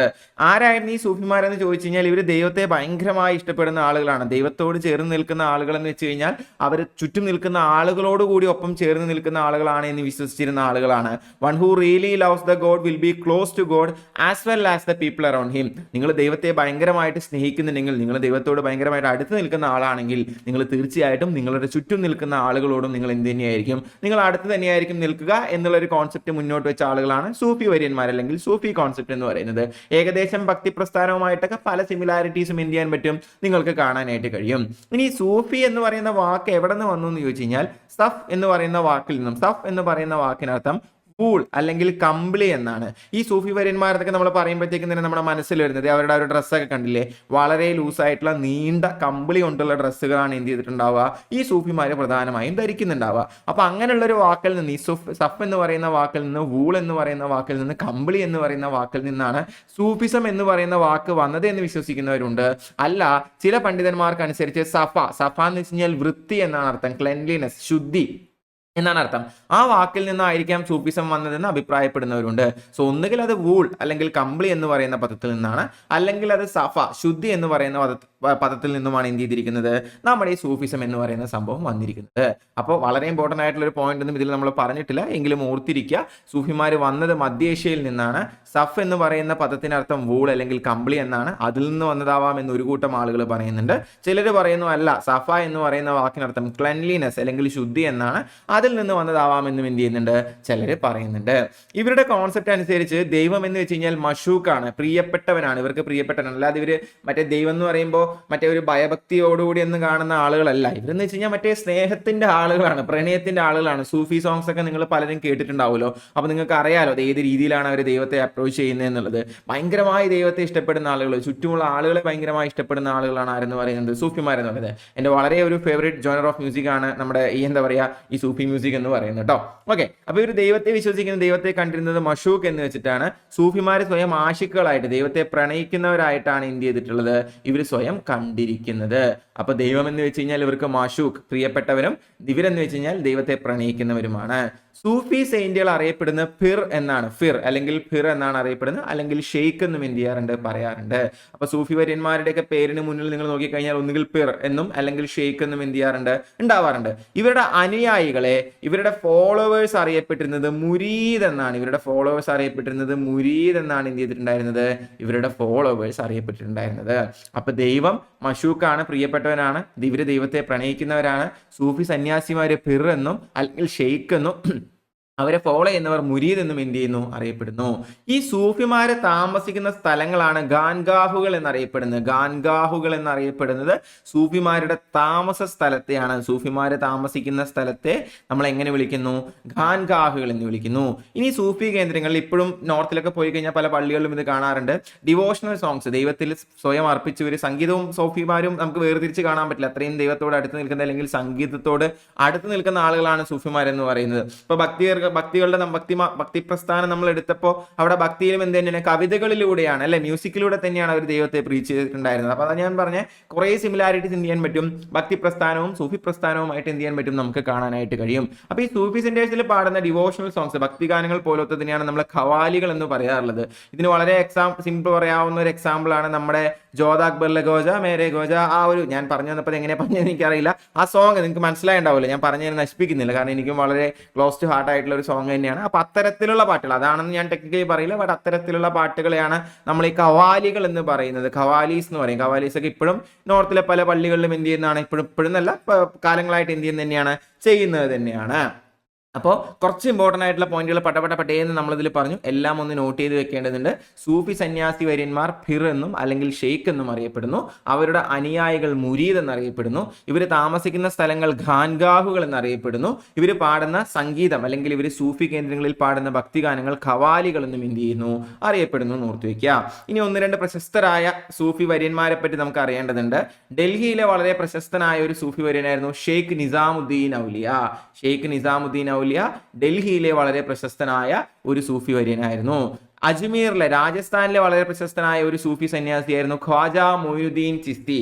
ആരായിരുന്നു ഈ സൂഫിമാരെന്ന് ചോദിച്ചു കഴിഞ്ഞാൽ ഇവർ ദൈവത്തെ ഭയങ്കരമായി ഇഷ്ടപ്പെടുന്ന ആളുകളാണ്. ദൈവത്തോട് ചേർന്ന് നിൽക്കുന്ന ആളുകൾ എന്ന് വെച്ച് കഴിഞ്ഞാൽ അവർ ചുറ്റും നിൽക്കുന്ന ആളുകളോട് കൂടി ഒപ്പം ചേർന്ന് നിൽക്കുന്ന ആളുകളാണ് എന്ന് വിശ്വസിച്ചിരുന്ന ആളുകളാണ്. One who really loves the God will be close to God as well as the people around him. നിങ്ങൾ ദൈവത്തെ ഭയങ്കരമായിട്ട് സ്നേഹിക്കുന്നുണ്ടെങ്കിൽ, നിങ്ങൾ ദൈവത്തോട് ഭയങ്കരമായിട്ട് അടുത്ത് നിൽക്കുന്ന ആളാണെങ്കിൽ, നിങ്ങൾ തീർച്ചയായിട്ടും നിങ്ങളുടെ ചുറ്റും നിൽക്കുന്ന ആളുകളോടും നിങ്ങൾ എന്ത് തന്നെയായിരിക്കും, നിങ്ങൾ അടുത്ത് തന്നെയായിരിക്കും നിൽക്കുക എന്നുള്ളൊരു കോൺസെപ്റ്റ് മുന്നോട്ട് വെച്ച ആളുകളാണ് സൂഫി വര്യന്മാർ അല്ലെങ്കിൽ സൂഫി കോൺസെപ്റ്റ് എന്ന് പറയുന്നത്. ഏകദേശം ഭക്തി പ്രസ്ഥാനവുമായിട്ടൊക്കെ പല സിമിലാരിറ്റീസും എന്ത് ചെയ്യാൻ പറ്റും, നിങ്ങൾക്ക് കാണാനായിട്ട് കഴിയും. ഇനി സൂഫി എന്ന് പറയുന്ന വാക്ക് എവിടെ നിന്ന് വന്നു എന്ന് ചോദിച്ചു കഴിഞ്ഞാൽ സഫ് എന്ന് പറയുന്ന വാക്കിൽ നിന്നും, സഫ് എന്ന് പറയുന്ന വാക്കിനർത്ഥം പൂൾ അല്ലെങ്കിൽ കമ്പിളി എന്നാണ്. ഈ സൂഫി വര്യന്മാരൊക്കെ നമ്മൾ പറയുമ്പോഴത്തേക്കും തന്നെ നമ്മുടെ മനസ്സിൽ വരുന്നത് അവരുടെ ഒരു ഡ്രസ്സൊക്കെ കണ്ടില്ലേ, വളരെ ലൂസായിട്ടുള്ള നീണ്ട കമ്പിളി കൊണ്ടുള്ള ഡ്രസ്സുകളാണ് എന്ത് ചെയ്തിട്ടുണ്ടാവുക ഈ സൂഫിമാർ പ്രധാനമായും ധരിക്കുന്നുണ്ടാവുക. അപ്പൊ അങ്ങനെയുള്ളൊരു വാക്കിൽ നിന്ന്, ഈ സഫ് എന്ന് പറയുന്ന വാക്കിൽ നിന്ന്, വൂൾ എന്ന് പറയുന്ന വാക്കിൽ നിന്ന്, കമ്പിളി എന്ന് പറയുന്ന വാക്കിൽ നിന്നാണ് സൂഫിസം എന്ന് പറയുന്ന വാക്ക് വന്നത് എന്ന് വിശ്വസിക്കുന്നവരുണ്ട്. അല്ല, ചില പണ്ഡിതന്മാർക്ക് അനുസരിച്ച് സഫ എന്ന് വെച്ച് കഴിഞ്ഞാൽ വൃത്തി എന്നാണ് അർത്ഥം, ക്ലെൻലിനെസ്, ശുദ്ധി എന്നാണ് അർത്ഥം. ആ വാക്കിൽ നിന്നായിരിക്കാം സൂഫിസം വന്നതെന്ന് അഭിപ്രായപ്പെടുന്നവരുണ്ട്. സോ ഒന്നുകിൽ അത് വൂൾ അല്ലെങ്കിൽ കമ്പിളി എന്ന് പറയുന്ന പദത്തിൽ നിന്നാണ്, അല്ലെങ്കിൽ അത് സഫ ശുദ്ധി എന്ന് പറയുന്ന പദത്തിൽ നിന്നുമാണ് എന്ത് ചെയ്തിരിക്കുന്നത് നമ്മുടെ ഈ സൂഫിസം എന്ന് പറയുന്ന സംഭവം വന്നിരിക്കുന്നത്. അപ്പോൾ വളരെ ഇമ്പോർട്ടൻ്റ് ആയിട്ടുള്ള ഒരു പോയിന്റ് ഒന്നും ഇതിൽ നമ്മൾ പറഞ്ഞിട്ടില്ല, എങ്കിലും ഓർത്തിരിക്കുക. സൂഫിമാർ വന്നത് മധ്യേഷ്യയിൽ നിന്നാണ്. സഫ് എന്ന് പറയുന്ന പദത്തിനർത്ഥം വൂൾ അല്ലെങ്കിൽ കമ്പിളി എന്നാണ്. അതിൽ നിന്ന് വന്നതാവാം എന്ന് ഒരു കൂട്ടം ആളുകൾ പറയുന്നുണ്ട്. ചിലർ പറയുന്നു അല്ല, സഫ എന്ന് പറയുന്ന വാക്കിനർത്ഥം ക്ലെൻലിനെസ് അല്ലെങ്കിൽ ശുദ്ധി എന്നാണ്. അതിൽ നിന്ന് വന്നതാവാമെന്നും എന്ത് ചെയ്യുന്നുണ്ട് ചിലർ പറയുന്നുണ്ട്. ഇവരുടെ കോൺസെപ്റ്റ് അനുസരിച്ച് ദൈവം എന്ന് വെച്ച് കഴിഞ്ഞാൽ മഷൂക്കാണ്, പ്രിയപ്പെട്ടവനാണ്, ഇവർക്ക് പ്രിയപ്പെട്ടവനാണ്. അല്ലാതെ ഇവര് മറ്റേ ദൈവം എന്ന് പറയുമ്പോൾ മറ്റേ ഒരു ഭയഭക്തിയോടുകൂടി എന്ന് കാണുന്ന ആളുകളല്ല. ഇവരെന്ന് വെച്ച് കഴിഞ്ഞാൽ മറ്റേ സ്നേഹത്തിന്റെ ആളുകളാണ്, പ്രണയത്തിന്റെ ആളുകളാണ്. സൂഫി സോങ്സ് ഒക്കെ നിങ്ങൾ പലരും കേട്ടിട്ടുണ്ടാവുമല്ലോ. അപ്പൊ നിങ്ങൾക്ക് അറിയാലോ അത് ഏത് രീതിയിലാണ് അവർ ദൈവത്തെ അപ്രോച്ച് ചെയ്യുന്നത് എന്നുള്ളത്. ഭയങ്കരമായി ദൈവത്തെ ഇഷ്ടപ്പെടുന്ന ആളുകൾ, ചുറ്റുമുള്ള ആളുകളെ ഭയങ്കരമായി ഇഷ്ടപ്പെടുന്ന ആളുകളാണ് ആരെന്ന് പറയുന്നത് സൂഫിമാരെന്ന് പറയുന്നത്. എൻ്റെ വളരെ ഒരു ഫേവറേറ്റ് ജോണർ ഓഫ് മ്യൂസിക് ആണ് നമ്മുടെ ഈ എന്താ പറയുക ഈ സൂഫി മ്യൂസിക് എന്ന് പറയുന്നത് കേട്ടോ. ഓക്കെ, അപ്പൊ ഇവർ ദൈവത്തെ വിശ്വസിക്കുന്ന, ദൈവത്തെ കണ്ടിരുന്നത് മഷൂക്ക് എന്ന് വെച്ചിട്ടാണ്. സൂഫിമാർ സ്വയം ആശിക്കുകളായിട്ട്, ദൈവത്തെ പ്രണയിക്കുന്നവരായിട്ടാണ് എന്ത് ചെയ്തിട്ടുള്ളത് ഇവർ സ്വയം കണ്ടിരിക്കുന്നത്. അപ്പൊ ദൈവം എന്ന് വെച്ച് കഴിഞ്ഞാൽ ഇവർക്ക് മഷൂക്ക്, പ്രിയപ്പെട്ടവരും, ഇവരെന്ന് വെച്ച് കഴിഞ്ഞാൽ ദൈവത്തെ പ്രണയിക്കുന്നവരുമാണ്. സൂഫി സെയിന്റുകൾ അറിയപ്പെടുന്ന ഫിർ എന്നാണ്, ഫിർ അല്ലെങ്കിൽ ഫിർ എന്നാണ് അറിയപ്പെടുന്നത്, അല്ലെങ്കിൽ ഷെയ്ഖ് എന്നും എന്ത് ചെയ്യാറുണ്ട് പറയാറുണ്ട്. അപ്പൊ സൂഫി വര്യന്മാരുടെയൊക്കെ പേരിന് മുന്നിൽ നിങ്ങൾ നോക്കിക്കഴിഞ്ഞാൽ ഒന്നുകിൽ ഫിർ എന്നും അല്ലെങ്കിൽ ഷെയ്ഖ് എന്നും എന്ത് ചെയ്യാറുണ്ട് ഉണ്ടാവാറുണ്ട്. ഇവരുടെ അനുയായികളെ, ഇവരുടെ ഫോളോവേഴ്സ് അറിയപ്പെട്ടിരുന്നത് മുരീദ് എന്നാണ്. ഇവരുടെ ഫോളോവേഴ്സ് അറിയപ്പെട്ടിരുന്നത് മുരീദ് എന്നാണ് എന്ത് ചെയ്തിട്ടുണ്ടായിരുന്നത് ഇവരുടെ ഫോളോവേഴ്സ് അറിയപ്പെട്ടിട്ടുണ്ടായിരുന്നത്. അപ്പൊ ദൈവം മഷൂക്കാണ്, പ്രിയപ്പെട്ടവനാണ്, ഇവര് ദൈവത്തെ പ്രണയിക്കുന്നവരാണ്. സൂഫി സന്യാസിമാര് ഫിർ എന്നും അല്ലെങ്കിൽ ഷെയ്ഖ് എന്നും അവരെ ഫോളോ ചെയ്യുന്നവർ മുരീദ് എന്നും എന്ത് ചെയ്യുന്നു അറിയപ്പെടുന്നു. ഈ സൂഫിമാരെ താമസിക്കുന്ന സ്ഥലങ്ങളാണ് ഖാൻഗാഹുകൾ എന്നറിയപ്പെടുന്നത്. ഖാൻഗാഹുകൾ എന്നറിയപ്പെടുന്നത് സൂഫിമാരുടെ താമസ സ്ഥലത്തെയാണ്. സൂഫിമാരെ താമസിക്കുന്ന സ്ഥലത്തെ നമ്മൾ എങ്ങനെ വിളിക്കുന്നു ഖാൻഗാഹുകൾ എന്ന് വിളിക്കുന്നു. ഇനി സൂഫി കേന്ദ്രങ്ങളിൽ ഇപ്പോഴും നോർത്തിലൊക്കെ പോയി കഴിഞ്ഞാൽ പല പള്ളികളിലും ഇത് കാണാറുണ്ട്. ഡിവോഷണൽ സോങ്സ്, ദൈവത്തിൽ സ്വയം അർപ്പിച്ചവർ, സംഗീതവും സൂഫിമാരും നമുക്ക് വേർതിരിച്ച് കാണാൻ പറ്റില്ല. അത്രയും ദൈവത്തോട് അടുത്ത് നിൽക്കുന്ന അല്ലെങ്കിൽ സംഗീതത്തോട് അടുത്ത് നിൽക്കുന്ന ആളുകളാണ് സൂഫിമാരെന്ന് പറയുന്നത്. ഇപ്പൊ ഭക്തികർക്ക് ഭക്തികളുടെ ഭക്തി പ്രസ്ഥാനം നമ്മൾ എടുത്തപ്പോൾ അവിടെ ഭക്തിയിലും എന്ത് തന്നെയാണ്, കവിതകളിലൂടെയാണ് അല്ലെ, മ്യൂസിക്കിലൂടെ തന്നെയാണ് അവർ ദൈവത്തെ പ്രീച്ച് ചെയ്തിട്ടുണ്ടായിരുന്നത്. അപ്പോൾ അത് ഞാൻ പറഞ്ഞ കുറേ സിമിലാരിറ്റീസ് എന്ത് ചെയ്യാൻ പറ്റും, ഭക്തി പ്രസ്ഥാനവും സൂഫി പ്രസ്ഥാനവുമായിട്ട് എന്ത് ചെയ്യാൻ പറ്റും, നമുക്ക് കാണാനായിട്ട് കഴിയും. അപ്പോൾ ഈ സൂഫി സെന്റേഴ്സിൽ പാടുന്ന ഡിവോഷണൽ സോങ്സ്, ഭക്തിഗാനങ്ങൾ പോലത്തെ തന്നെയാണ് നമ്മൾ ഖവാലികൾ എന്ന് പറയാറുള്ളത്. ഇതിന് വളരെ സിമ്പിൾ പറയാവുന്ന ഒരു എക്സാമ്പിൾ ആണ് നമ്മുടെ ജോധ അക്ബറിലെ ഗോജ മേരെ ഗോജ. ആ ഒരു ഞാൻ പറഞ്ഞു വന്നപ്പോൾ എങ്ങനെ പറഞ്ഞതെന്ന് എനിക്കറിയില്ല, ആ സോങ് നിങ്ങൾക്ക് മനസ്സിലായിണ്ടാവില്ല, ഞാൻ പറഞ്ഞു നശിപ്പിക്കുന്നില്ല, കാരണം എനിക്കും വളരെ ക്ലോസ് ടു ഹാർട്ട് ആയിട്ടുള്ള ഒരു സോങ് തന്നെയാണ്. അപ്പോൾ അത്തരത്തിലുള്ള പാട്ടുകൾ, അതാണെന്ന് ഞാൻ ടെക്നിക്കലി പറയില്ല, ബട്ട് അത്തരത്തിലുള്ള പാട്ടുകളെയാണ് നമ്മൾ ഈ ഖവാലികൾ എന്ന് പറയുന്നത്. ഖവാലീസ് എന്ന് പറയും. ഖവാലീസ് ഒക്കെ ഇപ്പോഴും നോർത്തിലെ പല പള്ളികളിലും എന്ത് ചെയ്യുന്നതാണ്, ഇപ്പോഴും നല്ല കാലങ്ങളായിട്ട് എന്ത് ചെയ്യുന്നത് തന്നെയാണ്, ചെയ്യുന്നത് തന്നെയാണ്. അപ്പോൾ കുറച്ച് ഇമ്പോർട്ടൻ്റ് ആയിട്ടുള്ള പോയിന്റുകൾ പട്ടേന്ന് നമ്മളിതിൽ പറഞ്ഞു, എല്ലാം ഒന്ന് നോട്ട് ചെയ്ത് വെക്കേണ്ടതുണ്ട്. സൂഫി സന്യാസി വര്യന്മാർ ഫിർ എന്നും അല്ലെങ്കിൽ ഷെയ്ഖ് എന്നും അറിയപ്പെടുന്നു. അവരുടെ അനുയായികൾ മുരീദ് എന്നറിയപ്പെടുന്നു. ഇവർ താമസിക്കുന്ന സ്ഥലങ്ങൾ ഖാൻഗാഹുകൾ എന്നറിയപ്പെടുന്നു. ഇവർ പാടുന്ന സംഗീതം അല്ലെങ്കിൽ ഇവർ സൂഫി കേന്ദ്രങ്ങളിൽ പാടുന്ന ഭക്തിഗാനങ്ങൾ ഖവാലികൾ എന്നും എന്ത് ചെയ്യുന്നു, അറിയപ്പെടുന്നു എന്ന് ഓർത്തു വയ്ക്കുക. ഇനി ഒന്ന് രണ്ട് പ്രശസ്തരായ സൂഫി വര്യന്മാരെ പറ്റി നമുക്ക് അറിയേണ്ടതുണ്ട്. ഡൽഹിയിലെ വളരെ പ്രശസ്തനായ ഒരു സൂഫി വര്യനായിരുന്നു ഷെയ്ഖ് നിസാമുദ്ദീൻ ഔലിയ. ഷെയ്ഖ് നിസാമുദ്ദീൻ ഔലിയ ഡൽഹിയിലെ വളരെ പ്രശസ്തനായ ഒരു സൂഫി വര്യനായിരുന്നു. അജ്മീറിലെ രാജസ്ഥാനിലെ വളരെ പ്രശസ്തനായ ഒരു സൂഫി സന്യാസിയായിരുന്നു ഖ്വാജ മൊയ്നുദ്ദീൻ ചിസ്തി.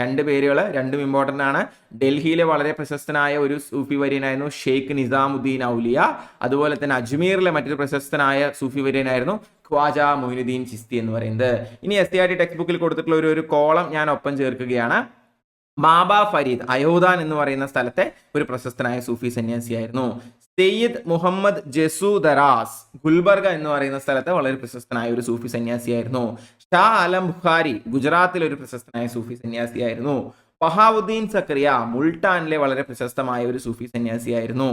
രണ്ട് പേരുകൾ രണ്ടും ഇമ്പോർട്ടൻ്റ് ആണ്. ഡൽഹിയിലെ വളരെ പ്രശസ്തനായ ഒരു സൂഫി വര്യനായിരുന്നു ഷെയ്ഖ് നിസാമുദ്ദീൻ ഔലിയ. അതുപോലെ തന്നെ അജ്മീറിലെ മറ്റൊരു പ്രശസ്തനായ സൂഫി വര്യനായിരുന്നു ഖ്വാജ മൊയ്നുദ്ദീൻ ചിസ്തി എന്ന് പറയുന്നത്. ഇനി SCERT ടെക്സ്റ്റ് ബുക്കിൽ കൊടുത്തിട്ടുള്ള ഒരു കോളം ഞാൻ ഒപ്പം ചേർക്കുകയാണ്. ബാബ ഫരീദ് അയോധാൻ എന്ന് പറയുന്ന സ്ഥലത്തെ ഒരു പ്രശസ്തനായ സൂഫി സന്യാസിയായിരുന്നു. സയ്യിദ് മുഹമ്മദ് ജസു ദറാസ് ഗുൽബർഗ എന്ന് പറയുന്ന സ്ഥലത്തെ വളരെ പ്രശസ്തനായ ഒരു സൂഫി സന്യാസിയായിരുന്നു. ഷാ അലം ബുഖാരി ഗുജറാത്തിലെ ഒരു പ്രശസ്തനായ സൂഫി സന്യാസിയായിരുന്നു. ബഹാവുദ്ദീൻ സക്കറിയ മുൾട്ടാനിലെ വളരെ പ്രശസ്തമായ ഒരു സൂഫി സന്യാസിയായിരുന്നു.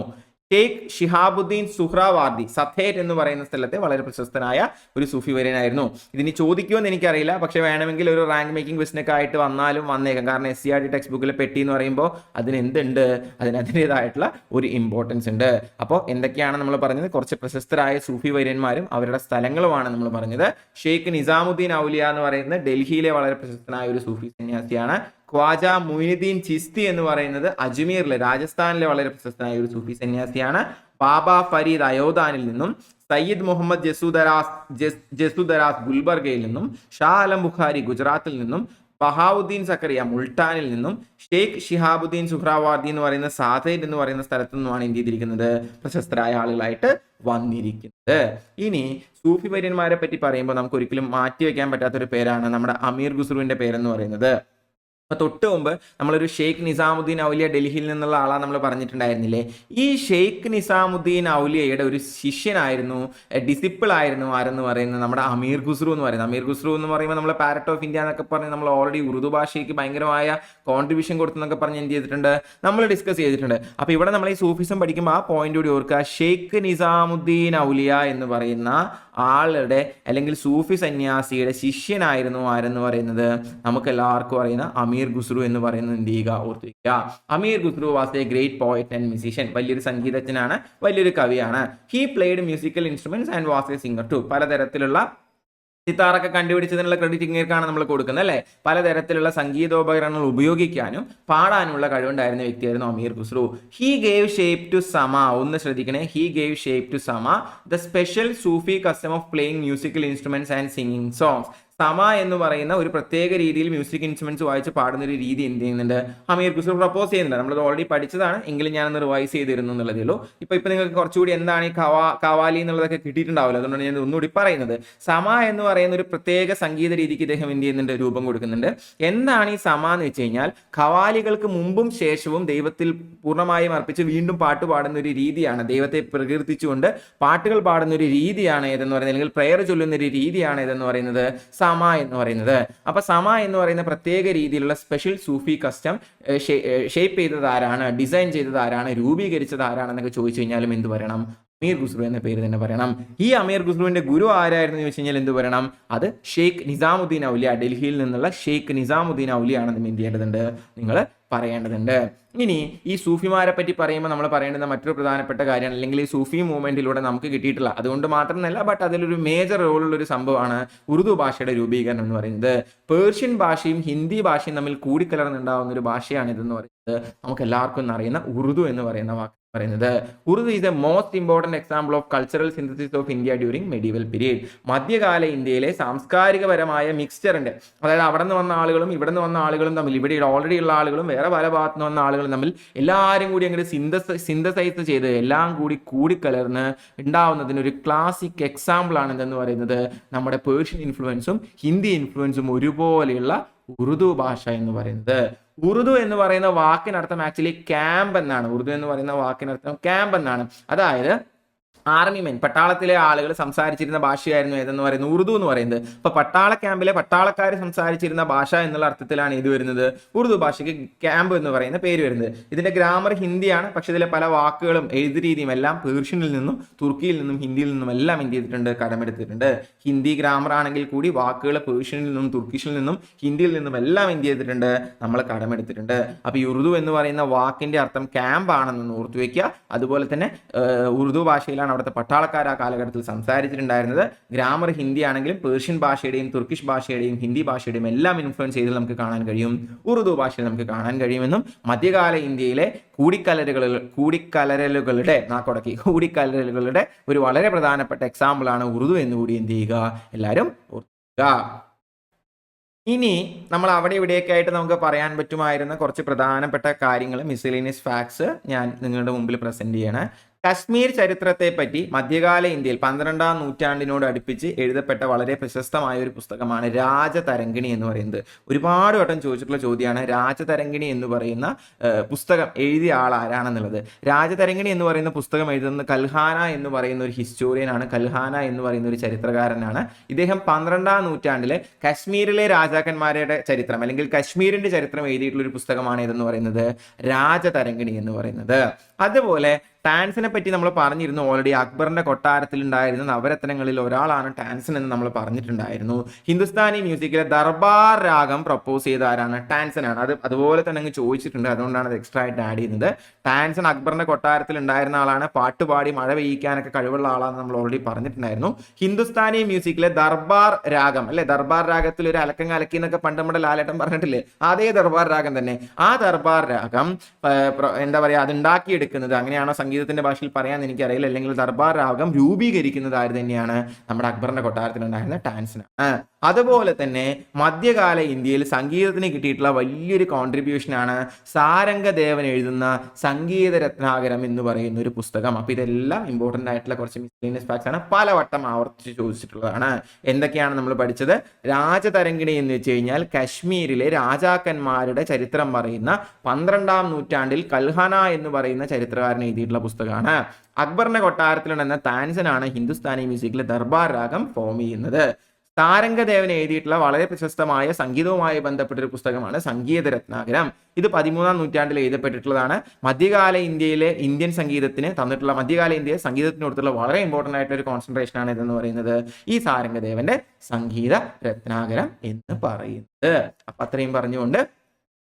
ഷെയ്ഖ് ഷിഹാബുദ്ദീൻ സുഹ്രാവാർദി സഥേറ്റ് എന്ന് പറയുന്ന സ്ഥലത്തെ വളരെ പ്രശസ്തനായ ഒരു സൂഫി വര്യനായിരുന്നു. ഇതിന് ചോദിക്കുമെന്ന് എനിക്കറിയില്ല, പക്ഷെ വേണമെങ്കിൽ ഒരു റാങ്ക് മേക്കിംഗ് ക്വസ്റ്റനൊക്കെ ആയിട്ട് വന്നാലും വന്നേക്കാം. കാരണം SCERT ടെക്സ്റ്റ് ബുക്കിലെ പെട്ടി എന്ന് പറയുമ്പോൾ അതിനെന്തുണ്ട്, അതിൻ്റെതായിട്ടുള്ള ഒരു ഇമ്പോർട്ടൻസ് ഉണ്ട്. അപ്പോൾ എന്തൊക്കെയാണ് നമ്മൾ പറഞ്ഞത്, കുറച്ച് പ്രശസ്തരായ സൂഫി വര്യന്മാരും അവരുടെ സ്ഥലങ്ങളുമാണ് നമ്മൾ പറഞ്ഞത്. ഷെയ്ഖ് നിസാമുദ്ദീൻ ഔലിയ എന്ന് പറയുന്നത് ഡൽഹിയിലെ വളരെ പ്രശസ്തനായ ഒരു സൂഫി സന്യാസിയാണ്. ഖ്വാജ മൊയ്നുദ്ദീൻ ചിസ്തി എന്ന് പറയുന്നത് അജ്മീറിലെ രാജസ്ഥാനിലെ വളരെ പ്രശസ്തനായ ഒരു സൂഫി സന്യാസിയാണ്. ബാബ ഫരീദ് അയോധാനിൽ നിന്നും, സയ്യിദ് മുഹമ്മദ് ജസുദരാസ് ഗുൽബർഗയിൽ നിന്നും, ഷാ അലം ബുഖാരി ഗുജറാത്തിൽ നിന്നും, ബഹാവുദ്ദീൻ സക്കറിയ മുൾട്ടാനിൽ നിന്നും, ഷെയ്ഖ് ഷിഹാബുദ്ദീൻ സുഹ്രാവാർദി എന്ന് പറയുന്ന സാഥേറ്റ് എന്ന് പറയുന്ന സ്ഥലത്തു നിന്നുമാണ് എന്ത് ചെയ്തിരിക്കുന്നത്, പ്രശസ്തരായ ആളുകളായിട്ട് വന്നിരിക്കുന്നത്. ഇനി സൂഫി വര്യന്മാരെ പറ്റി പറയുമ്പോൾ നമുക്ക് ഒരിക്കലും മാറ്റിവെക്കാൻ പറ്റാത്തൊരു പേരാണ് നമ്മുടെ അമീർ ഖുസ്രുവിന്റെ പേരെന്ന് പറയുന്നത്. അപ്പൊ തൊട്ട് മുമ്പ് നമ്മളൊരു ഷെയ്ഖ് നിസാമുദ്ദീൻ ഔലിയ ഡൽഹിയിൽ നിന്നുള്ള ആളാണ് നമ്മൾ പറഞ്ഞിട്ടുണ്ടായിരുന്നില്ലേ. ഈ ഷെയ്ഖ് നിസാമുദ്ദീൻ ഔലിയയുടെ ഒരു ശിഷ്യനായിരുന്നു, ഡിസിപ്പിൾ ആയിരുന്നു ആരെന്ന് പറയുന്നത് നമ്മുടെ അമീർ ഖുസ്രു എന്ന് പറയുന്നത്. അമീർ ഖുസ്രു എന്ന് പറയുമ്പോൾ നമ്മൾ പാരറ്റ് ഓഫ് ഇന്ത്യ എന്നൊക്കെ പറഞ്ഞ് നമ്മൾ ഓൾറെഡി ഉറുദു ഭാഷയ്ക്ക് ഭയങ്കരമായ കോൺട്രിബ്യൂഷൻ കൊടുത്തെന്നൊക്കെ പറഞ്ഞ് എന്ത് ചെയ്തിട്ടുണ്ട്, നമ്മൾ ഡിസ്കസ് ചെയ്തിട്ടുണ്ട്. അപ്പോൾ ഇവിടെ നമ്മൾ ഈ സൂഫിസം പഠിക്കുമ്പോൾ ആ പോയിന്റ് കൂടി ഓർക്കുക. ഷെയ്ഖ് നിസാമുദ്ദീൻ ഔലിയ എന്ന് പറയുന്ന ആളുടെ അല്ലെങ്കിൽ സൂഫി സന്യാസിയുടെ ശിഷ്യനായിരുന്നു ആരെന്ന് പറയുന്നത് നമുക്ക് എല്ലാവർക്കും അറിയുന്ന അമീർ ഖുസ്രു എന്ന് പറയുന്നത് എന്ത് ചെയ്യുക, ഓർത്തിരിക്കുക. Amir Khusrau was a great poet and musician. വലിയൊരു സംഗീതജ്ഞനാണ്, വലിയൊരു കവിയാണ്. He played musical instruments and was a singer too. പലതരത്തിലുള്ള സിത്താറൊക്കെ കണ്ടുപിടിച്ചതിനുള്ള ക്രെഡിറ്റ് ഇങ്ങേർക്കാണ് നമ്മൾ കൊടുക്കുന്നത് അല്ലേ. പലതരത്തിലുള്ള സംഗീതോപകരണങ്ങൾ ഉപയോഗിക്കാനും പാടാനുള്ള കഴിവുണ്ടായിരുന്ന വ്യക്തിയായിരുന്നു Amir Khusrau. He gave shape to Sama. ഒന്ന് ശ്രദ്ധിക്കണേ, he gave shape to Sama, the special Sufi custom of playing musical instruments and singing songs. Sama എന്ന് പറയുന്ന ഒരു പ്രത്യേക രീതിയിൽ മ്യൂസിക് ഇൻസ്ട്രുമെന്റ്സ് വായിച്ച് പാടുന്ന ഒരു രീതി എന്ത് ചെയ്യുന്നുണ്ട്, അമീർ ഖുസ്രു പ്രപ്പോസ് ചെയ്യുന്നുണ്ട്. നമ്മളത് ഓൾറെഡി പഠിച്ചതാണ്, എങ്കിലും ഞാനൊന്ന് റിവൈസ് ചെയ്തിരുന്നു എന്നുള്ളതേ ഉള്ളൂ. ഇപ്പൊ നിങ്ങൾക്ക് കുറച്ചുകൂടി എന്താണ് ഈ ഖവാലി എന്നുള്ളതൊക്കെ കിട്ടിയിട്ടുണ്ടാവില്ല, അതുകൊണ്ടാണ് ഞാൻ ഒന്നുകൂടി പറയുന്നത്. സമ എന്ന് പറയുന്ന ഒരു പ്രത്യേക സംഗീത രീതിക്ക് ഇദ്ദേഹം എന്ത് ചെയ്യുന്നുണ്ട്, രൂപം കൊടുക്കുന്നുണ്ട്. എന്താണ് ഈ സമ എന്ന് വെച്ച് കഴിഞ്ഞാൽ, ഖവാലികൾക്ക് മുമ്പും ശേഷവും ദൈവത്തിൽ പൂർണ്ണമായും അർപ്പിച്ച് വീണ്ടും പാട്ട് പാടുന്ന ഒരു രീതിയാണ്, ദൈവത്തെ പ്രകീർത്തിച്ചുകൊണ്ട് പാട്ടുകൾ പാടുന്ന ഒരു രീതിയാണ് ഏതെന്ന് പറയുന്നത്, അല്ലെങ്കിൽ പ്രയർ ചൊല്ലുന്ന ഒരു രീതിയാണ് ഏതെന്ന് പറയുന്നത് സമ എന്ന് പറയുന്നത്. അപ്പൊ സമ എന്ന് പറയുന്ന പ്രത്യേക രീതിയിലുള്ള സ്പെഷ്യൽ സൂഫി കസ്റ്റം ഷേപ്പ് ചെയ്തത് ആരാണ്, ഡിസൈൻ ചെയ്തത് ആരാണ്, രൂപീകരിച്ചത് ആരാണെന്നൊക്കെ ചോദിച്ചു കഴിഞ്ഞാലും എന്ത് പറയണം, അമീർ ഖുസ്രു എന്ന പേര് തന്നെ പറയണം. ഈ അമീർ ഖുസ്രുവിന്റെ ഗുരു ആരായിരുന്നു എന്ന് വെച്ച് കഴിഞ്ഞാൽ എന്ത് പറയണം, അത് ഷെയ്ഖ് നിസാമുദ്ദീൻ ഔലിയ, ഡൽഹിയിൽ നിന്നുള്ള ഷെയ്ഖ് നിസാമുദ്ദീൻ ഔലിയ ആണെന്ന് എന്ത് ചെയ്യേണ്ടതുണ്ട്, നിങ്ങൾ പറയേണ്ടതുണ്ട്. ഇനി ഈ സൂഫിമാരെ പറ്റി പറയുമ്പോൾ നമ്മൾ പറയേണ്ടുന്ന മറ്റൊരു പ്രധാനപ്പെട്ട കാര്യമാണ്, അല്ലെങ്കിൽ ഈ സൂഫി മൂവ്മെന്റിലൂടെ നമുക്ക് കിട്ടിയിട്ടുള്ള, അതുകൊണ്ട് മാത്രമല്ല ബട്ട് അതിലൊരു മേജർ റോളുള്ള ഒരു സംഭവമാണ് ഉറുദു ഭാഷയുടെ രൂപീകരണം എന്ന് പറയുന്നത്. പേർഷ്യൻ ഭാഷയും ഹിന്ദി ഭാഷയും തമ്മിൽ കൂടിക്കലർന്നുണ്ടാവുന്ന ഒരു ഭാഷയാണ് ഇതെന്ന് പറയുന്നത് നമുക്ക് എല്ലാവർക്കും അറിയുന്ന ഉറുദു എന്ന് പറയുന്ന വാക്ക്. പറയുന്നത്. Urdu is A most important example of cultural synthesis of India during medieval period. മധ്യകാല ഇന്ത്യയിലെ സാംസ്കാരികപരമായ മിക്സ്ചറിന്റെ, അതായത് അവിടെ നിന്ന് വന്ന ആളുകളും ഇവിടെ നിന്ന് വന്ന ആളുകളും തമ്മിൽ, ഇവിടെ ഓൾറെഡി ഉള്ള ആളുകളും വേറെ പല ഭാഗത്ത് നിന്ന് വന്ന ആളുകളും തമ്മിൽ എല്ലാവരും കൂടി അങ്ങനെ സിന്തസൈസ് ചെയ്ത് എല്ലാം കൂടി കൂടിക്കലർന്ന് ഉണ്ടാവുന്നതിന് ഒരു ക്ലാസിക് എക്സാമ്പിൾ ആണ് എന്തെന്ന് പറയുന്നത് നമ്മുടെ പേർഷ്യൻ ഇൻഫ്ലുവൻസും ഹിന്ദി ഇൻഫ്ലുവൻസും ഒരുപോലെയുള്ള ഉറുദു ഭാഷ എന്ന് പറയുന്നത്. ഉറുദു എന്ന് പറയുന്ന വാക്കിനർത്ഥം ആക്ച്വലി ക്യാമ്പ് എന്നാണ്. ഉറുദു എന്ന് പറയുന്ന വാക്കിനർത്ഥം ക്യാമ്പ് എന്നാണ്. അതായത് ആർമി മെൻ, പട്ടാളത്തിലെ ആളുകൾ സംസാരിച്ചിരുന്ന ഭാഷയായിരുന്നു ഏതെന്ന് പറയുന്നത് ഉറുദു എന്ന് പറയുന്നത്. അപ്പൊ പട്ടാള ക്യാമ്പിലെ പട്ടാളക്കാർ സംസാരിച്ചിരുന്ന ഭാഷ എന്നുള്ള അർത്ഥത്തിലാണ് ഇത് വരുന്നത്, ഉറുദു ഭാഷയ്ക്ക് ക്യാമ്പ് എന്ന് പറയുന്ന പേര് വരുന്നത്. ഇതിന്റെ ഗ്രാമർ ഹിന്ദിയാണ്, പക്ഷെ ഇതിലെ പല വാക്കുകളും എഴുതു രീതിയും എല്ലാം പേർഷ്യനിൽ നിന്നും തുർക്കിയിൽ നിന്നും ഹിന്ദിയിൽ നിന്നും എല്ലാം എന്ത് ചെയ്തിട്ടുണ്ട്, കടമെടുത്തിട്ടുണ്ട്. ഹിന്ദി ഗ്രാമർ ആണെങ്കിൽ കൂടി വാക്കുകൾ പേർഷ്യനിൽ നിന്നും തുർക്കിഷിൽ നിന്നും ഹിന്ദിയിൽ നിന്നും എല്ലാം എന്ത് ചെയ്തിട്ടുണ്ട്, നമ്മൾ കടമെടുത്തിട്ടുണ്ട്. അപ്പൊ ഈ ഉറുദു എന്ന് പറയുന്ന വാക്കിന്റെ അർത്ഥം ക്യാമ്പ് ആണെന്ന് ഓർത്തു വെക്കുക. അതുപോലെ തന്നെ ഉറുദു ഭാഷയിലാണ് അവിടുത്തെ പട്ടാളക്കാർ ആ കാലഘട്ടത്തിൽ സംസാരിച്ചിട്ടുണ്ടായിരുന്നത്. ഗ്രാമർ ഹിന്ദി ആണെങ്കിലും പേർഷ്യൻ ഭാഷയുടെയും തുർക്കിഷ് ഭാഷയുടെയും ഹിന്ദി ഭാഷയുടെയും എല്ലാം ഇൻഫ്ലുവൻസ് ചെയ്ത് നമുക്ക് കാണാൻ കഴിയും, ഉറുദു ഭാഷയിൽ നമുക്ക് കാണാൻ കഴിയുമെന്നും മധ്യകാല ഇന്ത്യയിലെ കൂടിക്കലരലുകളുടെ ഒരു വളരെ പ്രധാനപ്പെട്ട എക്സാമ്പിൾ ആണ് ഉറുദു എന്നുകൂടി എന്ത് ചെയ്യുക, എല്ലാവരും ഓർക്കുക. ഇനി നമ്മൾ അവിടെ ഇവിടെയൊക്കെ ആയിട്ട് നമുക്ക് പറയാൻ പറ്റുമായിരുന്ന കുറച്ച് പ്രധാനപ്പെട്ട കാര്യങ്ങൾ, മിസ്സലേനിയസ് ഫാക്ട്സ് ഞാൻ നിങ്ങളുടെ മുമ്പിൽ പ്രസന്റ് ചെയ്യണം. കശ്മീർ ചരിത്രത്തെ പറ്റി മധ്യകാല ഇന്ത്യയിൽ 12ാം നൂറ്റാണ്ടിനോട് അടുപ്പിച്ച് എഴുതപ്പെട്ട വളരെ പ്രശസ്തമായ ഒരു പുസ്തകമാണ് രാജതരംഗിണി എന്ന് പറയുന്നത്. ഒരുപാട് വട്ടം ചോദിച്ചിട്ടുള്ള ചോദ്യമാണ് രാജതരംഗിണി എന്ന് പറയുന്ന പുസ്തകം എഴുതിയ ആൾ ആരാണെന്നുള്ളത്. രാജതരംഗിണി എന്ന് പറയുന്ന പുസ്തകം എഴുതുന്നത് കൽഹാന എന്ന് പറയുന്ന ഒരു ഹിസ്റ്റോറിയനാണ്. കൽഹാന എന്ന് പറയുന്ന ഒരു ചരിത്രകാരനാണ്. ഇദ്ദേഹം 12ാം നൂറ്റാണ്ടിലെ കശ്മീരിലെ രാജാക്കന്മാരുടെ ചരിത്രം അല്ലെങ്കിൽ കശ്മീരിന്റെ ചരിത്രം എഴുതിയിട്ടുള്ള ഒരു പുസ്തകമാണ് ഇതെന്ന് പറയുന്നത് രാജതരംഗിണി എന്ന് പറയുന്നത്. അതുപോലെ ടാൻസിനെ പറ്റി നമ്മൾ പറഞ്ഞിരുന്നു ഓൾറെഡി. അക്ബറിന്റെ കൊട്ടാരത്തിൽ ഉണ്ടായിരുന്ന നവരത്നങ്ങളിൽ ഒരാളാണ് ടാൻസൻ എന്ന് നമ്മൾ പറഞ്ഞിട്ടുണ്ടായിരുന്നു. ഹിന്ദുസ്ഥാനി മ്യൂസിക്കിലെ ദർബാർ രാഗം പ്രപ്പോസ് ചെയ്ത ആരാണ്, ടാൻസൻ ആണ്. അതുപോലെ തന്നെ അങ്ങ് ചോദിച്ചിട്ടുണ്ട്, അതുകൊണ്ടാണ് അത് എക്സ്ട്രാ ആയിട്ട് ആഡ് ചെയ്യുന്നത്. ടാൻസൻ അക്ബറിന്റെ കൊട്ടാരത്തിൽ ഉണ്ടായിരുന്ന ആളാണ്. പാട്ടുപാടി മഴ പെയ്യിക്കാനൊക്കെ കഴിവുള്ള ആളാണെന്ന് നമ്മൾ ഓൾറെഡി പറഞ്ഞിട്ടുണ്ടായിരുന്നു. ഹിന്ദുസ്ഥാനി മ്യൂസിക്കിലെ ദർബാർ രാഗം അല്ലെ, ദർബാർ രാഗത്തിൽ ഒരു അലക്കം കലക്കി എന്നൊക്കെ പണ്ട് നമ്മുടെ ലാലേട്ടൻ പറഞ്ഞിട്ടില്ലേ, അതേ ദർബാർ രാഗം തന്നെ. ആ ദർബാർ രാഗം എന്താ പറയാ, അത് ഉണ്ടാക്കിയെടുക്കുന്നത്, അങ്ങനെയാണോ സംഗീതത്തിന്റെ ഭാഷയിൽ പറയാൻ എനിക്കറിയില്ല, അല്ലെങ്കിൽ ദർബാർ രാഗം രൂപീകരിക്കുന്നത് ആര് തന്നെയാണ്, നമ്മുടെ അക്ബറിന്റെ കൊട്ടാരത്തിലുണ്ടായിരുന്ന ടാൻസനാണ്. അതുപോലെ തന്നെ മധ്യകാല ഇന്ത്യയിൽ സംഗീതത്തിന് കിട്ടിയിട്ടുള്ള വലിയൊരു കോൺട്രിബ്യൂഷനാണ് സാരംഗദേവൻ എഴുതുന്ന സംഗീത രത്നാകരം എന്ന് പറയുന്ന ഒരു പുസ്തകം. അപ്പൊ ഇതെല്ലാം ഇമ്പോർട്ടന്റ് ആയിട്ടുള്ള കുറച്ച് മിസ്ലേനിയസ് ഫാക്ട്സ് ആണ്, പലവട്ടം ആവർത്തിച്ച് ചോദിച്ചിട്ടുള്ളതാണ്. എന്തൊക്കെയാണ് നമ്മൾ പഠിച്ചത്? രാജതരംഗിണി എന്ന് വെച്ച് കഴിഞ്ഞാൽ കശ്മീരിലെ രാജാക്കന്മാരുടെ ചരിത്രം പറയുന്ന 12ാം നൂറ്റാണ്ടിൽ കൽഹാന എന്ന് പറയുന്ന ചരിത്രകാരൻ എഴുതിയിട്ടുള്ള പുസ്തകമാണ്. അക്ബറിന്റെ കൊട്ടാരത്തിലുണ്ടെന്ന താൻസനാണ് ഹിന്ദുസ്ഥാനി മ്യൂസിക്കിലെ ദർബാർ രാഗം ഫോം ചെയ്യുന്നത്. സാരംഗദേവൻ എഴുതിയിട്ടുള്ള വളരെ പ്രശസ്തമായ സംഗീതവുമായി ബന്ധപ്പെട്ടൊരു പുസ്തകമാണ് സംഗീത രത്നാകരം. ഇത് 13ാം നൂറ്റാണ്ടിൽ എഴുതപ്പെട്ടിട്ടുള്ളതാണ്. മധ്യകാല ഇന്ത്യയിലെ ഇന്ത്യൻ സംഗീതത്തിന് തന്നിട്ടുള്ള, മധ്യകാല ഇന്ത്യയെ സംഗീതത്തിന് കൊടുത്തുള്ള വളരെ ഇമ്പോർട്ടൻ്റ് ആയിട്ടുള്ള ഒരു കോൺസെൻട്രേഷൻ ആണ് ഇതെന്ന് പറയുന്നത് ഈ സാരംഗദേവന്റെ സംഗീത രത്നാകരം എന്ന് പറയുന്നത്. അപ്പൊ അത്രയും പറഞ്ഞുകൊണ്ട്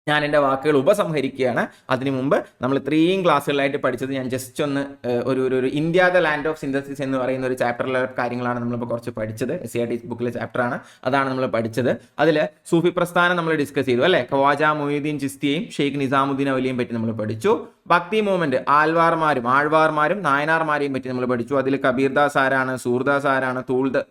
ഞാൻ എൻ്റെ വാക്കുകൾ ഉപസംഹരിക്കുകയാണ്. അതിനു മുമ്പ് നമ്മൾ ഇത്രയും ക്ലാസ്സുകളായിട്ട് പഠിച്ചത് ഞാൻ ജസ്റ്റ് ഒന്ന് ഒരു India the land of synthesis എന്ന് പറയുന്ന ഒരു ചാപ്റ്ററിലെ കാര്യങ്ങളാണ് നമ്മളിപ്പോൾ കുറച്ച് പഠിച്ചത്. SCRT ബുക്കിലെ ചാപ്റ്ററാണ്, അതാണ് നമ്മൾ പഠിച്ചത്. അതിൽ സൂഫി പ്രസ്ഥാനം നമ്മൾ ഡിസ്കസ് ചെയ്തു അല്ലേ. ഖവാജ മൊയ്നുദ്ദീൻ ചിസ്തിയെയും ഷെയ്ഖ് നിസാമുദ്ദീൻ ഔലിയെയും പറ്റി നമ്മൾ പഠിച്ചു. ഭക്തി മൂവ്മെന്റ് ആഴ്വാർമാരും നായനാർമാരെയും പറ്റി നമ്മൾ പഠിച്ചു. അതിൽ കബീർദാസ് ആരാണ്, സൂർദാസ് ആരാണ്,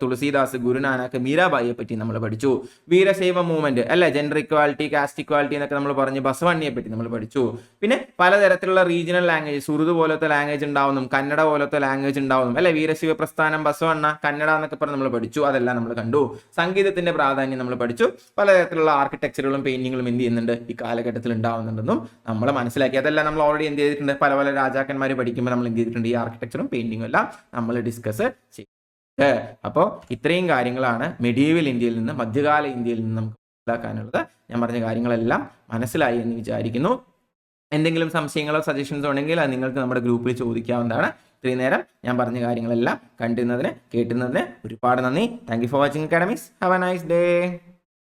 തുളസീദാസ്, ഗുരുനാനക്ക്, മീരാബായിയെ പറ്റി നമ്മൾ പഠിച്ചു. വീരശൈവ മൂവ്മെന്റ് അല്ലെ, ജെൻഡർ ഇക്വാലിറ്റി, കാസ്റ്റ് ഇക്വാലിറ്റി എന്നൊക്കെ നമ്മൾ പറഞ്ഞു. ബസവണ്ണിയെ പറ്റി നമ്മൾ പഠിച്ചു. പിന്നെ പലതരത്തിലുള്ള റീജിയണൽ ലാംഗ്വേജ്, ഉറുദു പോലത്തെ ലാംഗ്വേജ് ഉണ്ടാവുന്നു, കന്നഡ പോലത്തെ ലാംഗ്വേജ് ഉണ്ടാവുന്നു അല്ലെ. വീരശൈവ പ്രസ്ഥാനം, ബസവണ്ണ, കന്നഡ എന്നൊക്കെ പറഞ്ഞ് നമ്മൾ പഠിച്ചു. അതെല്ലാം നമ്മൾ കണ്ടു. സംഗീതത്തിന്റെ പ്രാധാന്യം നമ്മൾ പഠിച്ചു. പലതരത്തിലുള്ള ആർക്കിടെക്ചറുകളും പെയിന്റിങ്ങുകളും എന്ത് ചെയ്യുന്നുണ്ട് ഈ കാലഘട്ടത്തിൽ ഉണ്ടാവുന്നുണ്ടെന്നും നമ്മൾ മനസ്സിലാക്കി. അതെല്ലാം നമ്മൾ ഓൾറെഡി എന്ത് ചെയ്തിട്ടുണ്ട്, പല രാജാക്കന്മാർ പഠിക്കുമ്പോൾ നമ്മൾ എന്ത് ചെയ്തിട്ടുണ്ട്, ഈ ആർക്കിടെക്ചറും പെയിന്റിങ്ങും എല്ലാം നമ്മൾ ഡിസ്കസ് ചെയ്തിട്ടുണ്ട്. അപ്പോൾ ഇത്രയും കാര്യങ്ങളാണ് മെഡീവൽ ഇന്ത്യയിൽ നിന്ന് മധ്യകാല ഇന്ത്യയിൽ നിന്ന് നമുക്ക് മനസ്സിലാക്കാനുള്ളത്. ഞാൻ പറഞ്ഞ കാര്യങ്ങളെല്ലാം മനസ്സിലായി എന്ന് വിചാരിക്കുന്നു. എന്തെങ്കിലും സംശയങ്ങളോ സജഷൻസോ ഉണ്ടെങ്കിൽ അത് നിങ്ങൾക്ക് നമ്മുടെ ഗ്രൂപ്പിൽ ചോദിക്കാവുന്നതാണ്. ഇത്രയും നേരം ഞാൻ പറഞ്ഞ കാര്യങ്ങളെല്ലാം കേട്ടുന്നതിന് ഒരുപാട് നന്ദി. Thank you for watching academics. Have a nice day.